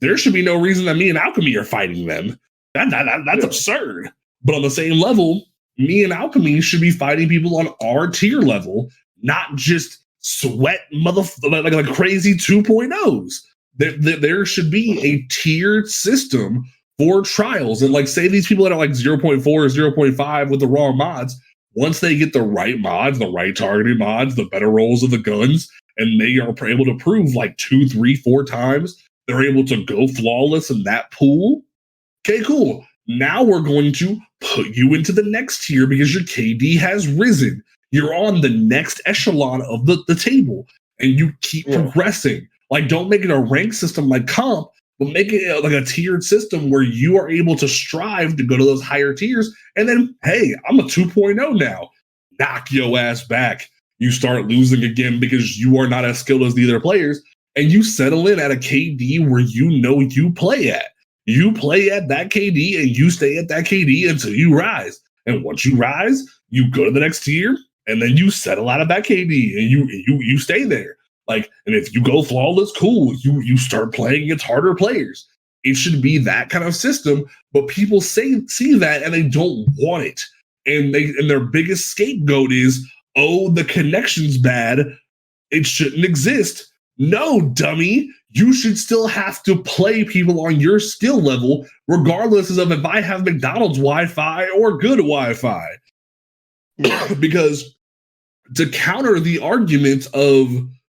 There should be no reason that me and Alchemy are fighting them. That's absurd. But on the same level, me and Alchemy should be fighting people on our tier level, not just sweat like crazy 2.0s. There should be a tiered system for trials. And like, say these people that are like 0.4 or 0.5 with the wrong mods, once they get the right mods, the right targeting mods, the better rolls of the guns, and they are able to prove like 2, 3, 4 times, they're able to go flawless in that pool. Okay, cool. Now we're going to put you into the next tier because your KD has risen. You're on the next echelon of the table, and you keep progressing. Like, don't make it a rank system like comp, but make it like a tiered system where you are able to strive to go to those higher tiers. And then, hey, I'm a 2.0 now. Knock your ass back. You start losing again because you are not as skilled as the other players, and you settle in at a KD where you know you play at. You play at that KD and you stay at that KD until you rise. And once you rise, you go to the next tier, and then you settle out of that KD and you stay there. Like, and if you go flawless, cool. You start playing against harder players. It should be that kind of system, but people see that and they don't want it. And their biggest scapegoat is, oh, the connection's bad. It shouldn't exist. No, dummy. You should still have to play people on your skill level, regardless of if I have McDonald's Wi-Fi or good Wi-Fi. Because to counter the argument of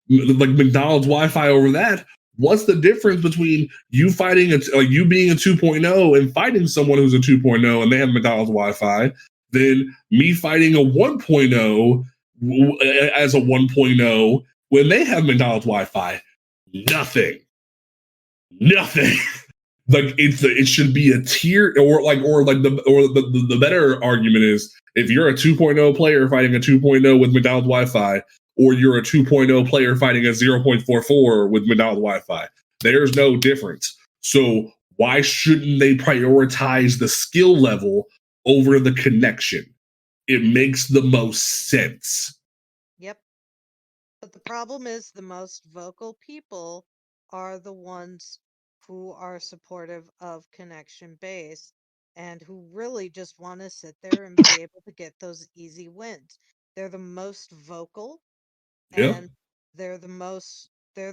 like McDonald's Wi-Fi over that, what's the difference between you fighting you being a 2.0 and fighting someone who's a 2.0 and they have McDonald's Wi-Fi, than me fighting a 1.0 as a 1.0 when they have McDonald's Wi-Fi? Nothing. Like, it should be a tier, or the better argument is, if you're a 2.0 player fighting a 2.0 with McDonald's Wi-Fi, or you're a 2.0 player fighting a 0.44 with McDonald's Wi-Fi, there's no difference. So why shouldn't they prioritize the skill level over the connection? It makes the most sense. Yep. But the problem is the most vocal people are the ones who are supportive of connection based and who really just want to sit there and be able to get those easy wins. They're the most vocal, and they're the ones, they're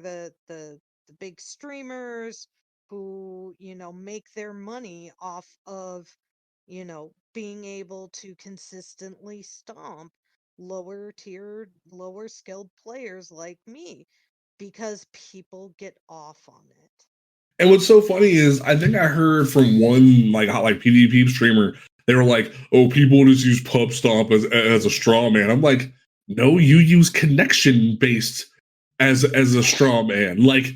the big streamers who, make their money off of, being able to consistently stomp lower tiered, lower skilled players like me, because people get off on it. And what's so funny is, I think I heard from one like PvP streamer, they were like, "Oh, people just use pub stomp as a straw man." I'm like, no, you use connection based as a straw man. Like,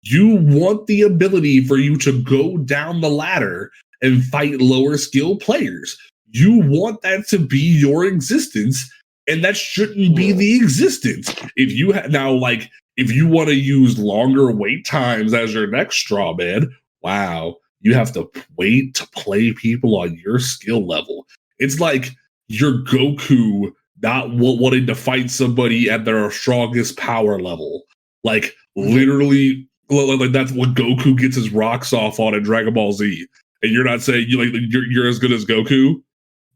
you want the ability for you to go down the ladder and fight lower skill players. You want that to be your existence, and that shouldn't be the existence. If you if you want to use longer wait times as your next straw man, wow, you have to wait to play people on your skill level. It's like your Goku not wanting to fight somebody at their strongest power level. Like, literally, like that's what Goku gets his rocks off on in Dragon Ball Z. And you're not saying you're as good as Goku?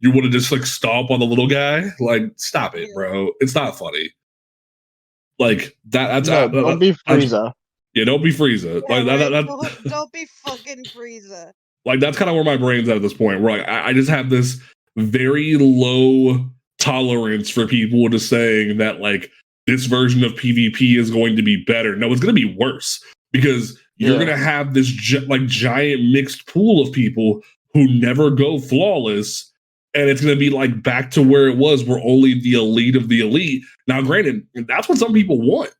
You want to just like stomp on the little guy? Like, stop it, bro. It's not funny. Like that's don't be Frieza. Don't be Frieza. Don't be fucking Frieza. Like, that's kind of where my brain's at this point. Where like I just have this very low tolerance for people just saying that like this version of PvP is going to be better. No, it's going to be worse, because you're going to have this giant mixed pool of people who never go flawless, and it's going to be like back to where it was, where only the elite of the elite. Now, granted, that's what some people want.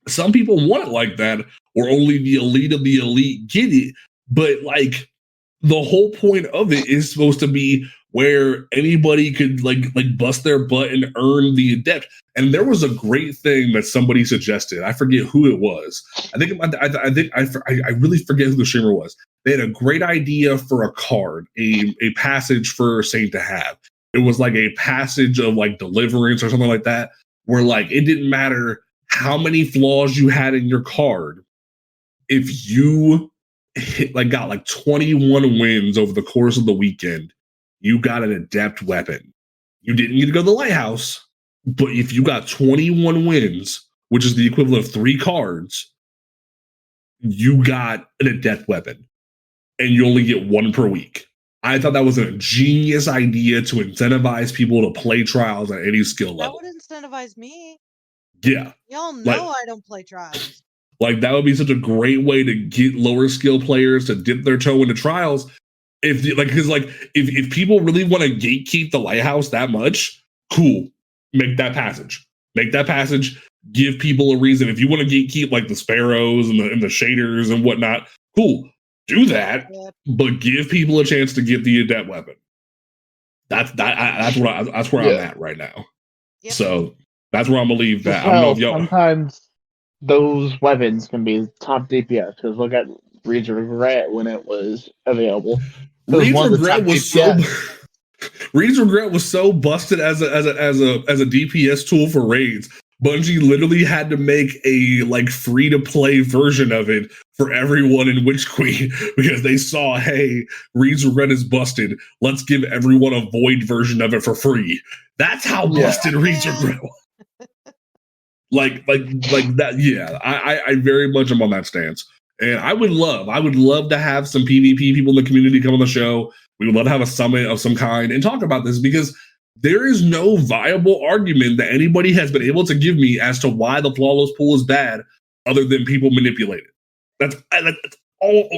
Some people want it like that, or only the elite of the elite get it. But like, the whole point of it is supposed to be where anybody could like bust their butt and earn the adept. And there was a great thing that somebody suggested. I forget who it was. I really forget who the streamer was. They had a great idea for a card, a passage for Saint to have. It was like a passage of like deliverance or something like that, where like it didn't matter how many flaws you had in your card. If you got like 21 wins over the course of the weekend, you got an adept weapon. You didn't get to go to the lighthouse, but if you got 21 wins, which is the equivalent of 3 cards, you got an adept weapon. And you only get 1 per week. I thought that was a genius idea to incentivize people to play trials at any skill level. That would incentivize me. Yeah. Y'all know I don't play trials. Like, that would be such a great way to get lower skill players to dip their toe into trials. If people really want to gatekeep the lighthouse that much, cool. Make that passage. Give people a reason. If you want to gatekeep like the sparrows and the shaders and whatnot, cool. Do that, but give people a chance to get the adept weapon. That's where I'm at right now. Yep. So that's where I'm gonna leave that. Well, sometimes those weapons can be top DPS, because look at Reed's Regret when it was available. Reed's Regret was so busted as a DPS tool for raids. Bungie literally had to make a like free to play version of it for everyone in Witch Queen because they saw, hey, Reed's Regret is busted. Let's give everyone a void version of it for free. That's how busted Reed's Regret was. like that. Yeah, I very much am on that stance. And I would love to have some PvP people in the community come on the show. We would love to have a summit of some kind and talk about this, because there is no viable argument that anybody has been able to give me as to why the flawless pool is bad, other than people manipulate it. That's all.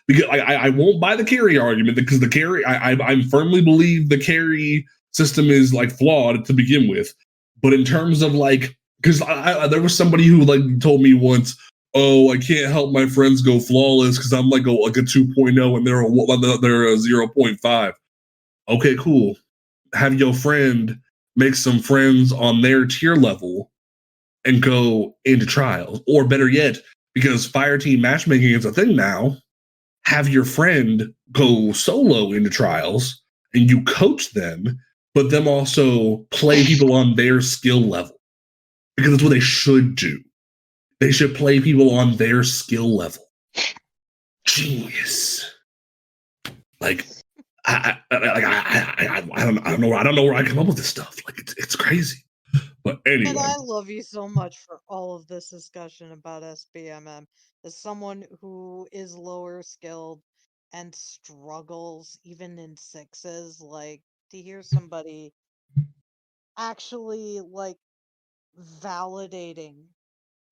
Because I won't buy the carry argument, because the carry I firmly believe the carry system is like flawed to begin with. But in terms of like, because there was somebody who like told me once, oh, I can't help my friends go flawless because I'm like a 2.0 and they're a 0.5. Okay, cool. Have your friend make some friends on their tier level and go into trials. Or better yet, because fire team matchmaking is a thing now, have your friend go solo into trials and you coach them, but them also play people on their skill level. Because that's what they should do. They should play people on their skill level. Genius. Like, I don't know where I come up with this stuff. Like, it's crazy. But anyway. And I love you so much for all of this discussion about SBMM. As someone who is lower skilled and struggles even in 6s, like, to hear somebody actually like validating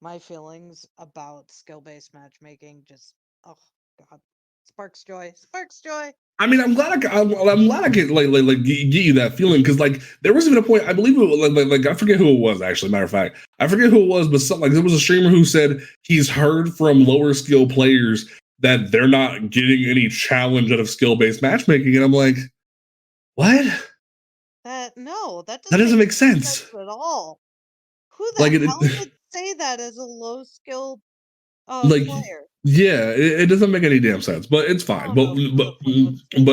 my feelings about skill-based matchmaking, just, oh god, sparks joy. I mean, I'm glad I could like get you that feeling, because like there was even a point, I believe it was like I forget who it was, actually. Matter of fact, I forget who it was, but something like there was a streamer who said he's heard from lower skill players that they're not getting any challenge out of skill-based matchmaking, and I'm like, what? That doesn't make sense at all. Who the hell would say that as a low skilled player? Yeah, it doesn't make any damn sense, but it's fine. But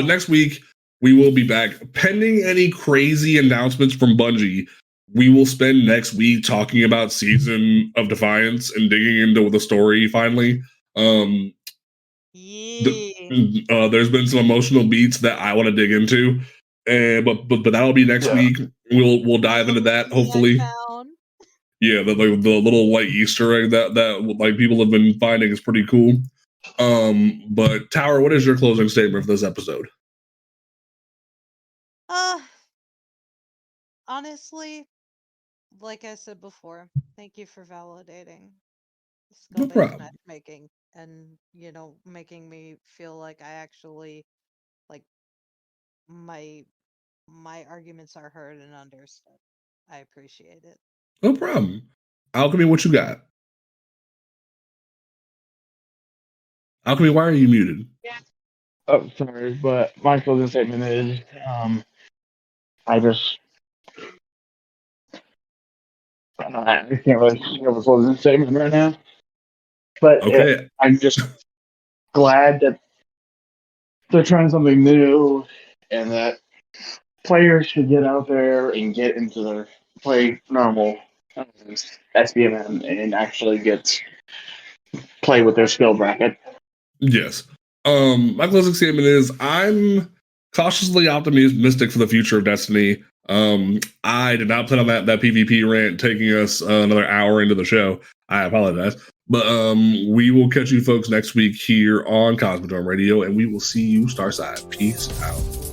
next week we will be back. Pending any crazy announcements from Bungie, we will spend next week talking about Season of Defiance and digging into the story finally. There's been some emotional beats that I want to dig into, but that'll be next week. We'll dive into that, hopefully. Yeah, the little white Easter egg that like people have been finding is pretty cool. But Tower, what is your closing statement for this episode? Honestly, like I said before, thank you for validating skill-based matchmaking and, you know, making me feel like I actually, like, my arguments are heard and understood. I appreciate it. No problem. Alchemy, what you got? Alchemy, why are you muted? Oh, sorry, but my closing statement is, I just, I can't really think of a closing statement right now. But Okay. I'm just glad that they're trying something new, and that players should get out there and get into their play normal SBMM and actually play with their skill bracket. Yes. My closing statement is I'm cautiously optimistic for the future of Destiny. I did not plan on that PvP rant taking us another hour into the show. I apologize. But we will catch you folks next week here on Cosmodrome Radio, and we will see you Starside. Peace out.